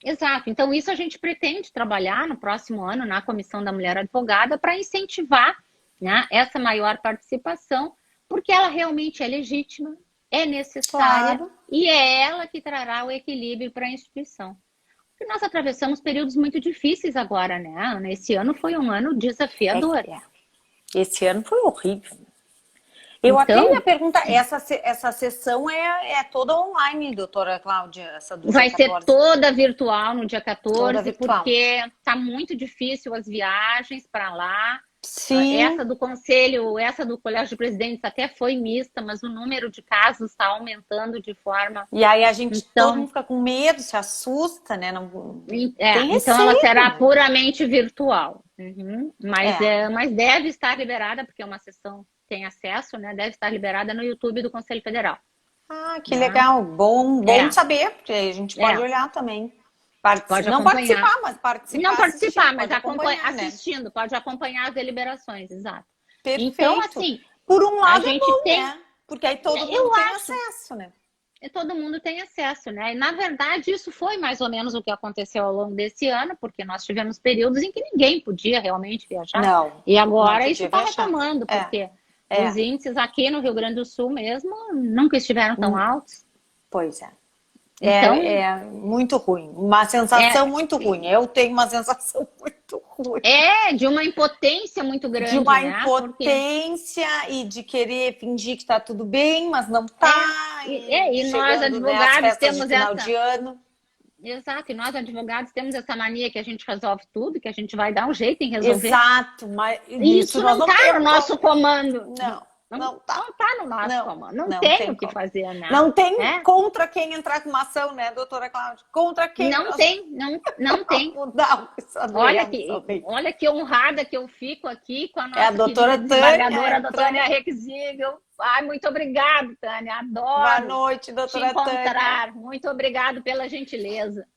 Exato. Então, isso a gente pretende trabalhar no próximo ano na Comissão da Mulher Advogada para incentivar, né, essa maior participação, porque ela realmente é legítima, é necessária e é ela que trará o equilíbrio para a instituição. Porque nós atravessamos períodos muito difíceis agora, né? Esse ano foi um ano desafiador. Esse ano foi horrível. Eu até ia perguntar, essa sessão é toda online, doutora Cláudia? Essa do vai dia 14. Ser toda virtual no dia 14, porque está muito difícil as viagens para lá. Sim. Essa do Conselho, essa do Colégio de Presidentes até foi mista, mas o número de casos está aumentando de forma... E aí a gente, todo mundo fica com medo, se assusta, né? Então ela será puramente virtual. Mas deve estar liberada, porque é uma sessão tem acesso, né? Deve estar liberada no YouTube do Conselho Federal. Ah, que legal. Bom saber, porque a gente pode olhar também. Pode não participar, mas participar. Não participar, mas acompanhar, assistindo, né? Pode acompanhar as deliberações, exato. Perfeito. Então, assim, por um lado é bom, né? Porque aí todo mundo tem acesso, né? Todo mundo tem acesso, né? E, na verdade, isso foi mais ou menos o que aconteceu ao longo desse ano, porque nós tivemos períodos em que ninguém podia realmente viajar. Não. E agora isso está retomando, porque os índices aqui no Rio Grande do Sul mesmo nunca estiveram tão altos. Pois é. Então, é muito ruim. Uma sensação muito ruim. Eu tenho uma sensação muito ruim. De uma impotência muito grande. De uma impotência e de querer fingir que está tudo bem, mas não está. E nós, advogados, temos essa... de ano. Exato, e nós, advogados, temos essa mania que a gente resolve tudo, que a gente vai dar um jeito em resolver. Exato, mas isso não está no nosso comando. Não tá no nosso comando. Não tem o que fazer, né? Não tem contra quem entrar com uma ação, né, doutora Cláudia? Contra quem? Não tem. Olha que honrada que eu fico aqui com a nossa doutora desembargadora, a Tânia Rexigel. Ai, muito obrigada, Tânia. Adoro. Boa noite, doutora Tânia. Muito obrigada pela gentileza.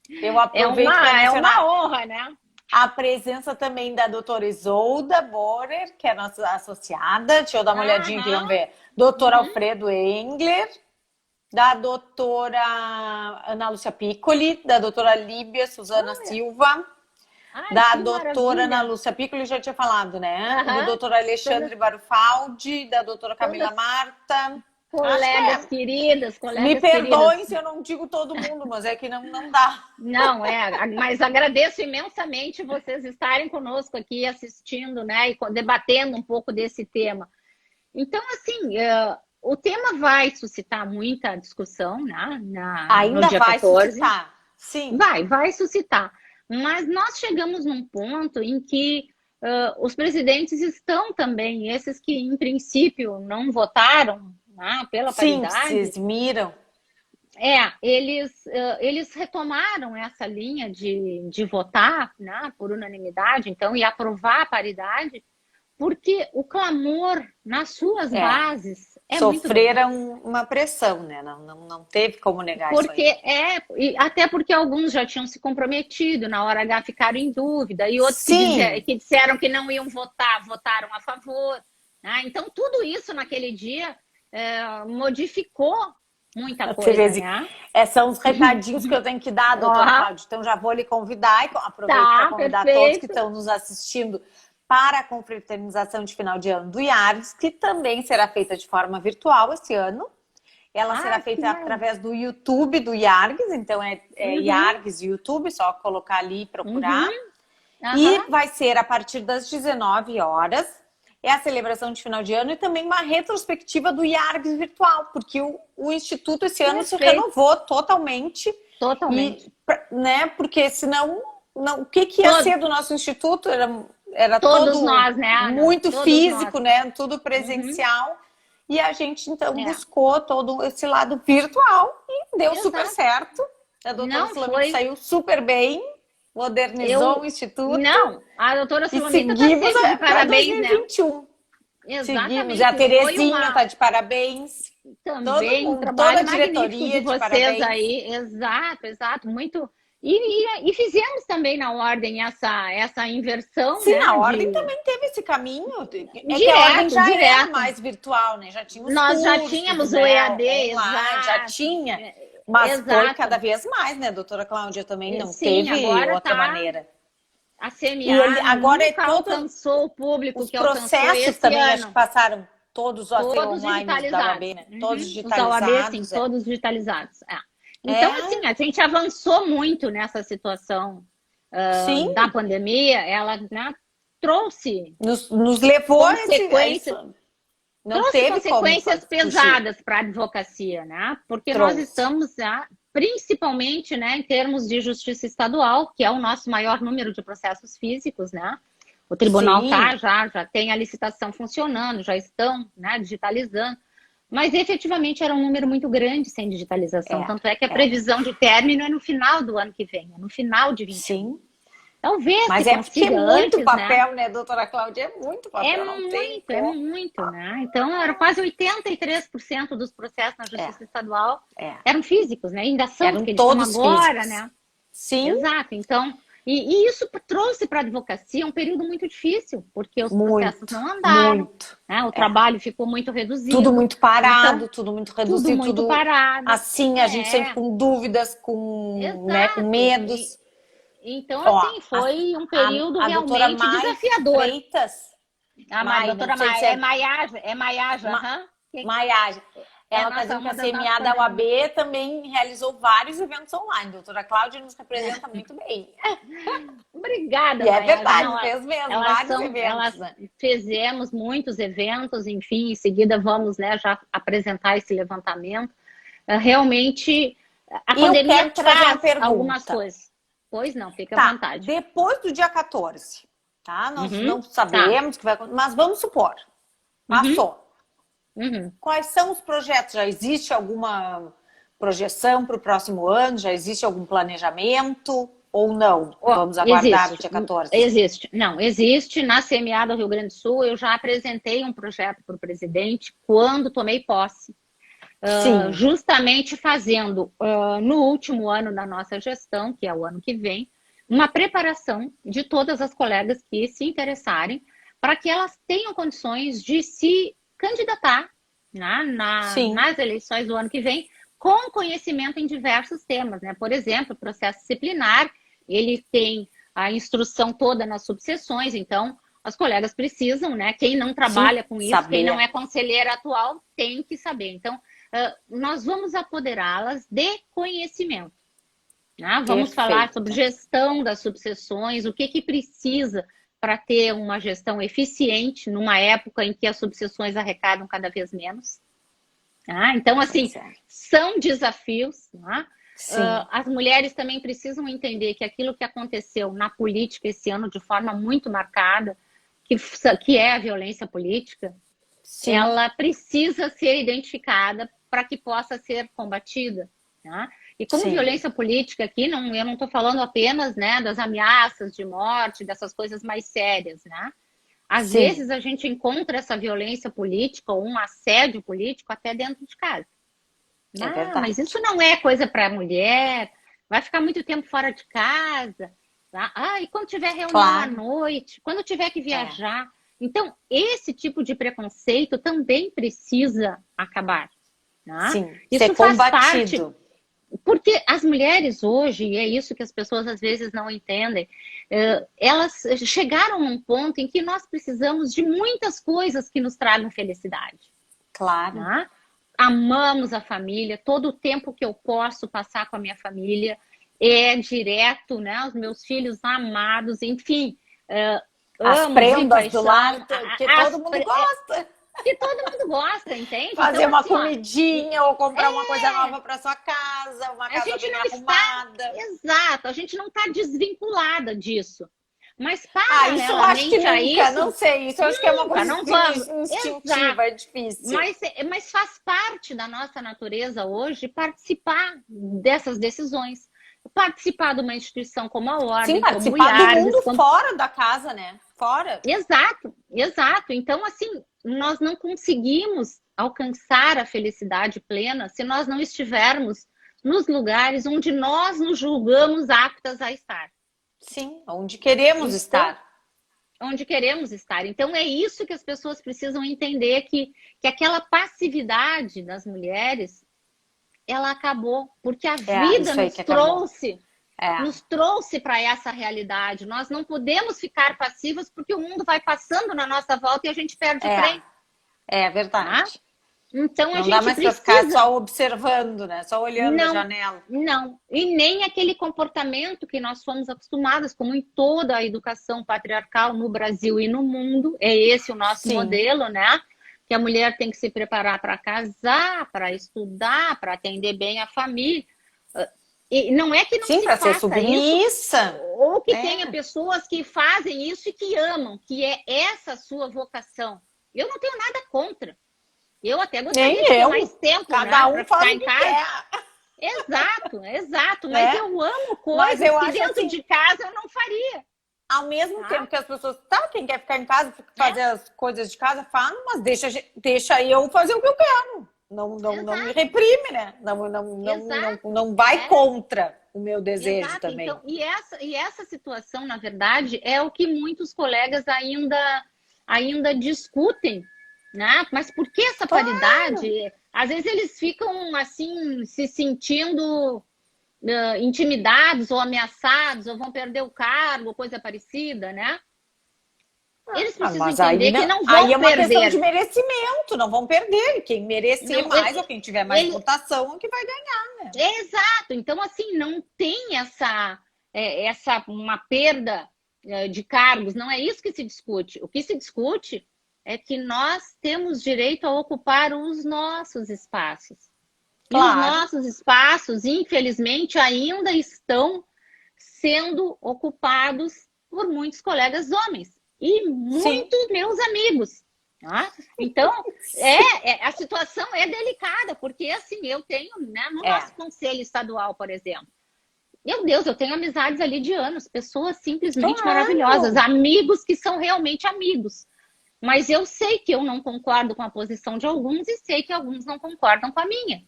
Eu aproveito é uma honra, né? A presença também da doutora Isolda Borer, que é nossa associada. Deixa eu dar uma olhadinha aqui, vamos ver. Doutor Alfredo Engler, da doutora Ana Lúcia Piccoli, da doutora Líbia Suzana Silva, Ai, da que doutora Ana maravilha. Lúcia Piccoli, já tinha falado, né? Do Aham. doutor Alexandre Barufaldi, da doutora Camila Todas Marta. Acho que colegas é. queridas, Me colegas queridas. perdoem se eu não digo todo mundo, mas é que não dá. Não, mas agradeço imensamente vocês estarem conosco aqui assistindo, né, e debatendo um pouco desse tema. Então, assim, o tema vai suscitar muita discussão, né, no Ainda dia vai 14. suscitar. Sim. Vai suscitar. Mas nós chegamos num ponto em que os presidentes estão também, esses que em princípio não votaram, né, pela Sim, paridade, vocês miram. eles retomaram essa linha de votar, né, por unanimidade, então, e aprovar a paridade, porque o clamor nas suas É. bases é muito grande. Sofreram uma pressão, né? Não teve como negar isso aí. E até porque alguns já tinham se comprometido, na hora H ficaram em dúvida, e outros Sim. que disseram que não iam votar, votaram a favor. Né? Então, tudo isso naquele dia modificou muita coisa, né? São os recadinhos que eu tenho que dar, doutora Cláudia. Então, já vou lhe convidar e aproveito para convidar todos que estão nos assistindo para a confraternização de final de ano do IARGS, que também será feita de forma virtual esse ano. Ela será feita através do YouTube do IARGS, então IARGS YouTube, só colocar ali e procurar. E vai ser a partir das 19 horas. É a celebração de final de ano e também uma retrospectiva do IARGS virtual, porque o Instituto esse ano se renovou totalmente. Totalmente. E, né, porque senão, o que ia ser do nosso Instituto? Era todos todo nós, né, Ana? muito Todos físico, nós. né? Tudo presencial. E a gente, então, buscou todo esse lado virtual e deu super certo. A doutora Sulamita saiu super bem, modernizou o Instituto. Não, a doutora Sulamita está sempre de parabéns, 2021. né? Exatamente. Seguimos. E a Terezinha está de parabéns. Também, todo mundo, toda a diretoria de vocês parabéns. aí. Exato. Muito. E fizemos também na ordem essa inversão. Sim, né, a ordem também teve esse caminho. Que a ordem já era mais virtual, né? Já tínhamos Nós cursos, já tínhamos né? o EAD, online, já tinha. Mas foi cada vez mais, né, doutora Cláudia? Também não teve outra maneira. A CMA agora nunca alcançou o público os que alcançou processos também, ano. acho que passaram todos online da OAB, né? Todos digitalizados. Os OAB, sim, todos digitalizados. Então, assim, a gente avançou muito nessa situação da pandemia. Ela, né, trouxe... Nos levou a trouxe consequências pesadas para a advocacia, né? Porque nós estamos, principalmente, né, em termos de justiça estadual, que é o nosso maior número de processos físicos, né? O tribunal já tem a licitação funcionando, já estão, né, digitalizando. Mas, efetivamente, era um número muito grande sem digitalização. Tanto é que a previsão de término é no final do ano que vem, é no final de 21. Sim. Talvez mas se porque é muito antes, papel, né, doutora Cláudia? É muito papel. É muito, né? Então, era quase 83% dos processos na Justiça Estadual eram físicos, né? Ainda são, porque eles todos estão agora, físicos. né? Sim. Exato. Então, e isso trouxe para a advocacia um período muito difícil, porque os processos não andaram. Né? O trabalho ficou muito reduzido. Tudo muito parado, então, tudo muito reduzido. Tudo muito parado. Assim, a gente sempre com dúvidas, né, com medos. Então, assim, foi um período realmente desafiador. Freitas, a doutora Maiaja, Maiaja. Ela está dizendo que a CMA da UAB também realizou vários eventos online. Doutora Cláudia nos representa muito bem. Obrigada, E é verdade, fez mesmo, vários eventos. Fizemos muitos eventos, enfim, em seguida vamos, né, já apresentar esse levantamento. Realmente, a pandemia traz algumas coisas. Pois não, fica à vontade. Depois do dia 14, tá? Nós não sabemos o que vai acontecer, mas vamos supor. Passou. Quais são os projetos? Já existe alguma projeção para o próximo ano? Já existe algum planejamento? Ou não? Vamos aguardar o dia 14? Existe. Não, existe. Na CMA do Rio Grande do Sul, eu já apresentei um projeto para o presidente quando tomei posse. Justamente fazendo, no último ano da nossa gestão, que é o ano que vem, uma preparação de todas as colegas que se interessarem para que elas tenham condições de se candidatar, né, nas eleições do ano que vem, com conhecimento em diversos temas, né? Por exemplo, o processo disciplinar, ele tem a instrução toda nas subseções. Então, as colegas precisam, né? Quem não trabalha com isso, saber. quem não é conselheira atual, tem que saber. Então, nós vamos apoderá-las de conhecimento. Né? Vamos falar sobre gestão das subseções, o que precisa para ter uma gestão eficiente numa época em que as subseções arrecadam cada vez menos. Tá? Então, assim, são desafios. Tá? As mulheres também precisam entender que aquilo que aconteceu na política esse ano de forma muito marcada, que é a violência política, ela precisa ser identificada para que possa ser combatida. Tá? E como violência política aqui, eu não estou falando apenas, né, das ameaças de morte, dessas coisas mais sérias, né? Às vezes a gente encontra essa violência política ou um assédio político até dentro de casa. Mas isso não é coisa para mulher, vai ficar muito tempo fora de casa. Tá? E quando tiver reunião à noite, quando tiver que viajar. Então, esse tipo de preconceito também precisa acabar. Tá? Isso ser combatido. Porque as mulheres hoje, e é isso que as pessoas às vezes não entendem, elas chegaram num ponto em que nós precisamos de muitas coisas que nos tragam felicidade. Claro. Tá? Amamos a família, todo o tempo que eu posso passar com a minha família é direto, né? Os meus filhos amados, enfim. As prendas do lar, que todo mundo gosta. Que todo mundo gosta, entende? Fazer então, uma comidinha ou comprar uma coisa nova para sua casa, uma casa bem arrumada. Exato, a gente não está desvinculada disso. Mas isso eu acho que nunca, não sei, isso eu acho que é uma coisa instintiva, é difícil. Mas faz parte da nossa natureza hoje participar dessas decisões. Participar de uma instituição como a Ordem, participar do mundo fora da casa, né? Fora. Exato. Então, assim, nós não conseguimos alcançar a felicidade plena se nós não estivermos nos lugares onde nós nos julgamos aptas a estar. Sim, onde queremos estar. Onde queremos estar. Então, é isso que as pessoas precisam entender, que aquela passividade das mulheres, ela acabou, porque a vida nos trouxe para essa realidade. Nós não podemos ficar passivas porque o mundo vai passando na nossa volta e a gente perde o trem. É verdade. Então, não dá mais para ficar só observando, né? Só olhando a janela. Não, e nem aquele comportamento que nós fomos acostumadas, como em toda a educação patriarcal no Brasil e no mundo. É esse o nosso modelo, né? Que a mulher tem que se preparar para casar, para estudar, para atender bem a família. E não é que não se faça ser submissa. Isso, ou que tenha pessoas que fazem isso e que amam, que é essa sua vocação. Eu não tenho nada contra. Eu até gostaria de ter mais tempo, cada um para ficar em casa. Exato. Mas eu amo coisas que dentro de casa eu não faria. Ao mesmo tempo que as pessoas, quem quer ficar em casa, fazer as coisas de casa, fala, mas deixa eu fazer o que eu quero. Não me reprime, né? Não vai contra o meu desejo também. Então, e essa situação, na verdade, é o que muitos colegas ainda discutem, né? Mas por que essa paridade? Às vezes eles ficam assim, se sentindo intimidados ou ameaçados, ou vão perder o cargo, coisa parecida, né? Eles precisam entender que não vão perder. Aí é uma questão de merecimento, não vão perder. Quem merecer mais ou quem tiver mais votação é o que vai ganhar, né? Exato. Então, assim, não tem uma perda de cargos, não é isso que se discute. O que se discute é que nós temos direito a ocupar os nossos espaços. E os nossos espaços, infelizmente, ainda estão sendo ocupados por muitos colegas homens. E muitos meus amigos. Tá? Então, a situação é delicada, porque assim, eu tenho, né, no nosso conselho estadual, por exemplo, meu Deus, eu tenho amizades ali de anos, pessoas simplesmente maravilhosas, amigos que são realmente amigos. Mas eu sei que eu não concordo com a posição de alguns e sei que alguns não concordam com a minha.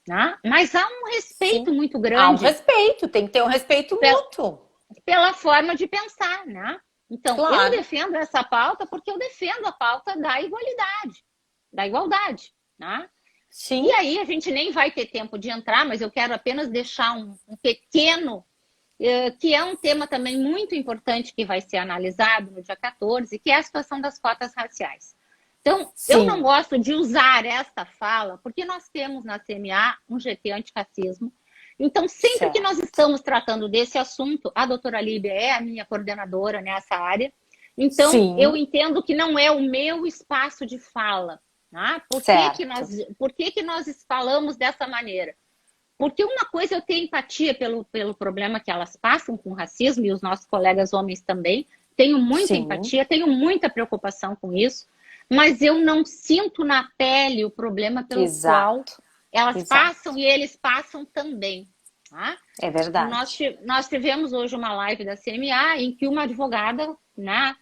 Tá? Mas há um respeito muito grande. Há um respeito, tem que ter um respeito mútuo. Pela forma de pensar, né? Então, eu defendo essa pauta porque eu defendo a pauta da igualdade, né? Sim. E aí a gente nem vai ter tempo de entrar, mas eu quero apenas deixar um pequeno que é um tema também muito importante que vai ser analisado no dia 14, que é a situação das cotas raciais. Então, eu não Sim, gosto de usar esta fala, porque nós temos na CMA um GT antirracismo. Então, sempre que nós certo. estamos tratando desse assunto, a doutora Líbia é a minha coordenadora nessa área. Então, eu Sim, entendo que não é o meu espaço de fala. Tá? certo. Por que nós falamos dessa maneira? Porque uma coisa eu tenho empatia pelo problema que elas passam com o racismo, e os nossos colegas homens também. Tenho muita Sim, empatia, tenho muita preocupação com isso, mas eu não sinto na pele o problema pelo qual exato, elas exato. passam e eles passam também. Tá? É verdade. Nós tivemos hoje uma live da CMA em que uma advogada, né,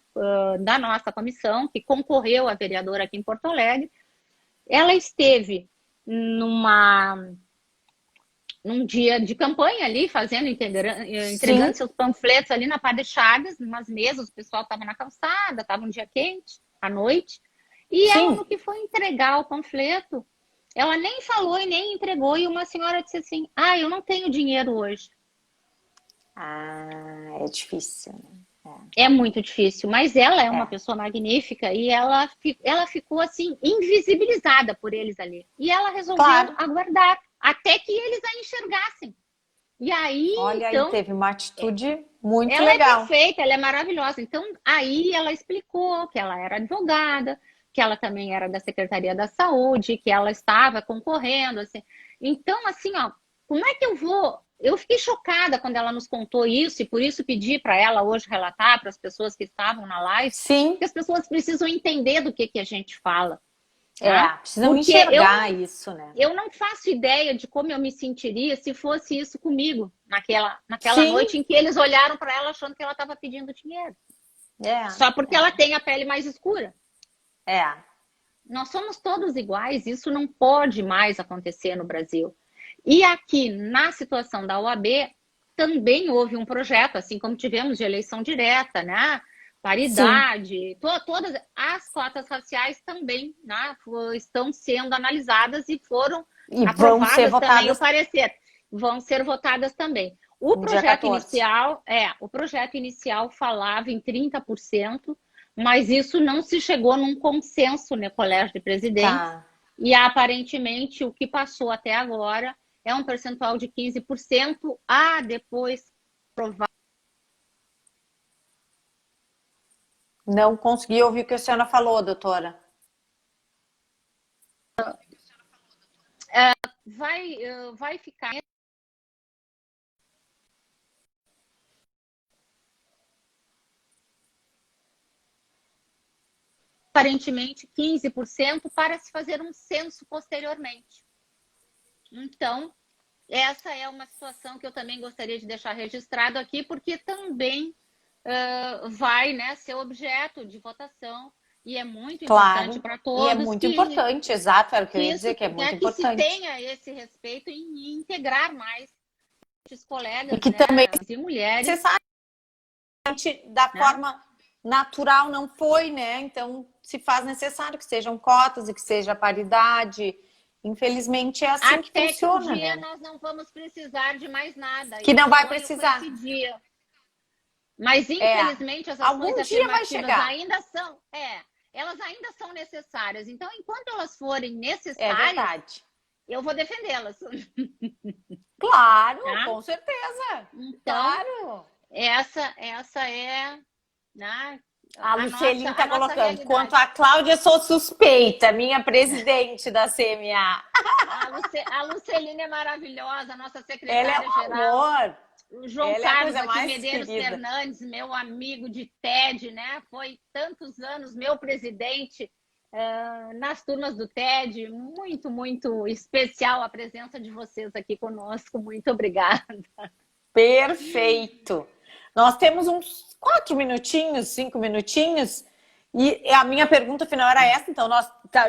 da nossa comissão, que concorreu a vereadora aqui em Porto Alegre, ela esteve num dia de campanha ali, entregando Sim, seus panfletos ali na Padre Chagas, numas mesas, o pessoal estava na calçada, estava um dia quente, à noite, e ela, no sim. que foi entregar o panfleto, ela nem falou e nem entregou, e uma senhora disse assim, eu não tenho dinheiro hoje. Ah, é difícil, né? É muito difícil, mas ela é É, uma é. pessoa magnífica e ela ficou assim, invisibilizada por eles ali. E ela resolveu Claro. aguardar até que eles a enxergassem. E aí, Olha aí, então, teve uma atitude muito ela é legal. perfeita, ela é maravilhosa. Então, aí ela explicou que ela era advogada, que ela também era da Secretaria da Saúde, que ela estava concorrendo, assim. Então, assim, ó, como é que eu vou? Eu fiquei chocada quando ela nos contou isso e por isso pedi para ela hoje relatar para as pessoas que estavam na live, Sim, que as pessoas precisam entender do que a gente fala, tá? precisam Porque eu enxergar não isso, né? eu não faço ideia de como eu me sentiria se fosse isso comigo, naquela Sim, noite em que eles olharam para ela achando que ela estava pedindo dinheiro, é, só porque ela tem a pele mais escura. é. Nós somos todos iguais, isso não pode mais acontecer no Brasil. E aqui, na situação da OAB, também houve um projeto, assim como tivemos de eleição direta, né? Sim. Paridade, todas as cotas raciais também, né, estão sendo analisadas e foram E vão ser aprovadas também o votadas parecer. Vão ser votadas também. no dia 14. O projeto inicial falava em 30%, mas isso não se chegou num consenso no Colégio de Presidentes, Tá. e aparentemente o que passou até agora é um percentual de 15%, depois provar. Não consegui ouvir o que a senhora falou, doutora. Vai ficar aparentemente 15% para se fazer um censo posteriormente. Então, essa é uma situação que eu também gostaria de deixar registrado aqui, porque também vai, né, ser objeto de votação e é muito importante Claro. para E é todos muito importante, exato, era o que eu ia dizer, que é muito que se importante. tenha esse respeito em integrar mais os E colegas, que também né, e mulheres, necessariamente da né? forma natural não foi, né? Então se faz necessário que sejam cotas e que seja paridade. Infelizmente é assim que Até que um funciona, dia né? nós não vamos precisar de mais nada. Que Eu não vai sonho com precisar. esse dia. Mas É. infelizmente as ações Algum dia vai afirmativas chegar. elas ainda são necessárias. Então, enquanto elas forem É necessárias, verdade. eu vou defendê-las. Claro, Tá? com certeza. Então, Claro. essa é, né, A Lucelin a está nossa colocando. Quanto realidade. a Cláudia, sou suspeita, minha presidente da CMA. A Lucelina é maravilhosa, a nossa Ela é um secretária-geral. amor. O João Ela é a Carlos coisa aqui, mais Medeiros querida. Fernandes, meu amigo de TED, né? Foi tantos anos meu presidente nas turmas do TED. Muito, muito especial a presença de vocês aqui conosco. Muito obrigada. Perfeito. Nós temos uns 4 minutinhos, 5 minutinhos, e a minha pergunta final era essa. Então,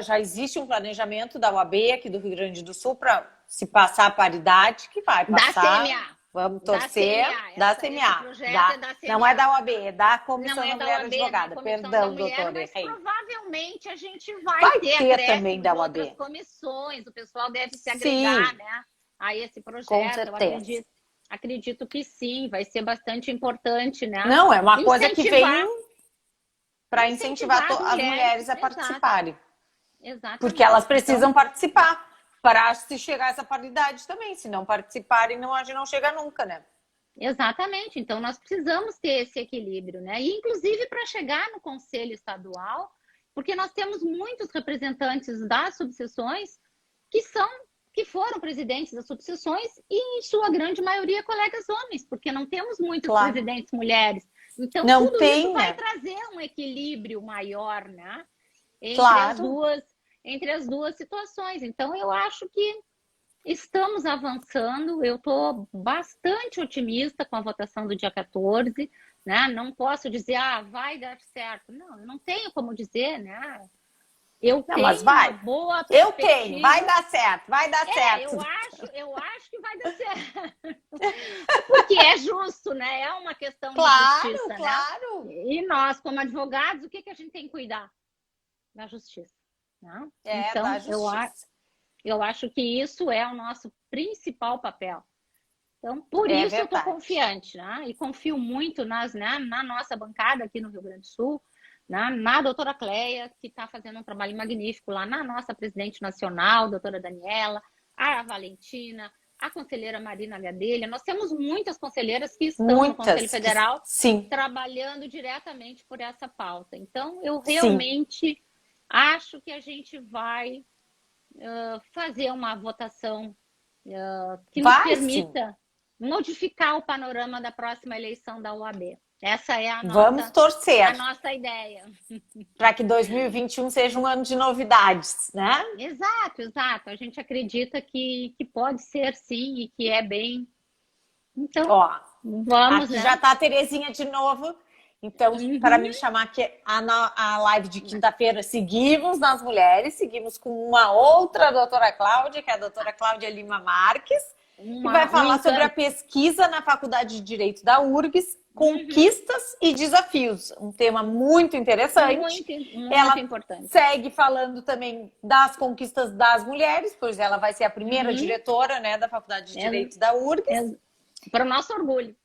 já existe um planejamento da UAB aqui do Rio Grande do Sul para se passar a paridade, que vai Da passar. CMA. Vamos Da torcer. CMA. Da Esse CMA. projeto é da Não é CMA. da UAB, é da Não Comissão é da da Mulher OAB, é da Advogada. Comissão da Perdão, Mulher, doutor, mas errei. provavelmente a gente vai Vai ter ter também acréscimo da de outras UAB. comissões. O pessoal deve se agregar, Sim, né, a esse com projeto. Eu certeza. acredito que sim, vai ser bastante importante, né? Não, é uma coisa que vem para incentivar incentivar as mulheres a participarem. Exatamente. Porque elas precisam participar para se chegar a essa paridade também. Se não participarem, não, a gente não chega nunca, né? Exatamente. Então, nós precisamos ter esse equilíbrio, né? E, inclusive, para chegar no Conselho Estadual, porque nós temos muitos representantes das subseções que foram presidentes das subseções e, em sua grande maioria, colegas homens, porque não temos muitos presidentes mulheres. Então, não tudo tem, isso vai trazer um equilíbrio maior, né? Entre as duas situações. Então, eu acho que estamos avançando. Eu estou bastante otimista com a votação do dia 14, né? Não posso dizer, vai dar certo. Não, eu não tenho como dizer, né? Mas vai. Uma boa eu tenho, vai dar certo, certo. Eu acho que vai dar certo. Porque é justo, né? É uma questão de justiça, claro. Né? E nós, como advogados, o que a gente tem que cuidar? Da justiça. Né? Então, da justiça. Eu acho que isso é o nosso principal papel. Então, por isso eu estou confiante, né? E confio muito na nossa bancada aqui no Rio Grande do Sul, na doutora Cleia, que está fazendo um trabalho magnífico lá, na nossa presidente nacional, doutora Daniela, a Valentina, a conselheira Marina Gadelha. Nós temos muitas conselheiras que estão no Conselho Federal trabalhando diretamente por essa pauta. Então, eu realmente acho que a gente vai fazer uma votação que nos permita modificar o panorama da próxima eleição da OAB. Essa é Vamos torcer a nossa ideia. Para que 2021 seja um ano de novidades, né? Exato. A gente acredita que pode ser sim e que é bem. Então, vamos, aqui já está a Terezinha de novo. Então, para me chamar aqui a live de quinta-feira, seguimos nas mulheres, seguimos com uma outra doutora Cláudia, que é a doutora Cláudia Lima Marques, que vai falar sobre a pesquisa na Faculdade de Direito da URGS, conquistas e desafios. Um tema muito interessante. Muito importante. Segue falando também das conquistas das mulheres, pois ela vai ser a primeira diretora, né, da Faculdade de Direito da URGS. Para o nosso orgulho.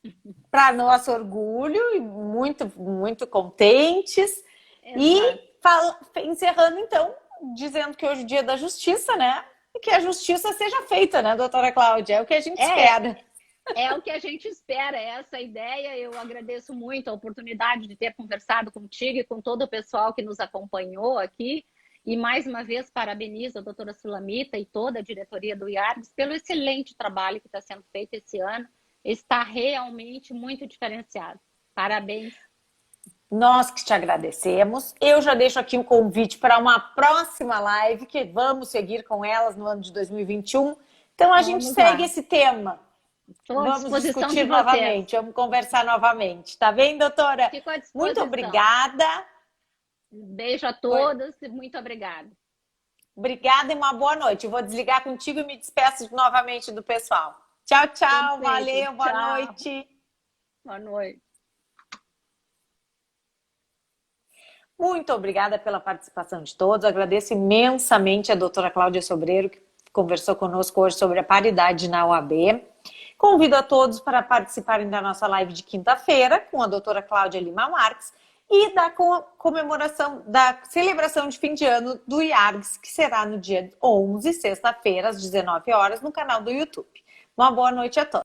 Para nosso orgulho, e muito, muito contentes. Exato. E encerrando, então, dizendo que hoje é o Dia da Justiça, né? E que a justiça seja feita, né, doutora Cláudia? É o que a gente espera. É o que a gente espera, é essa ideia. Eu agradeço muito a oportunidade de ter conversado contigo e com todo o pessoal que nos acompanhou aqui. E, mais uma vez, parabenizo a doutora Sulamita e toda a diretoria do IARGS pelo excelente trabalho que está sendo feito esse ano. Está realmente muito diferenciado. Parabéns. Nós que te agradecemos. Eu já deixo aqui um convite para uma próxima live, que vamos seguir com elas no ano de 2021. Então, a gente segue esse tema. Vamos discutir novamente, vamos conversar novamente. Tá bem, doutora? Fico à disposição. Muito obrigada. Um beijo a todas e muito obrigada. Obrigada e uma boa noite. Eu vou desligar contigo e me despeço novamente do pessoal. Tchau, tchau. Valeu, boa noite. Boa noite. Muito obrigada pela participação de todos. Agradeço imensamente a doutora Cláudia Sobreiro, que conversou conosco hoje sobre a paridade na OAB. Convido a todos para participarem da nossa live de quinta-feira com a doutora Cláudia Lima Marques e da comemoração, da celebração de fim de ano do IARGS, que será no dia 11, sexta-feira, às 19 horas, no canal do YouTube. Uma boa noite a todos.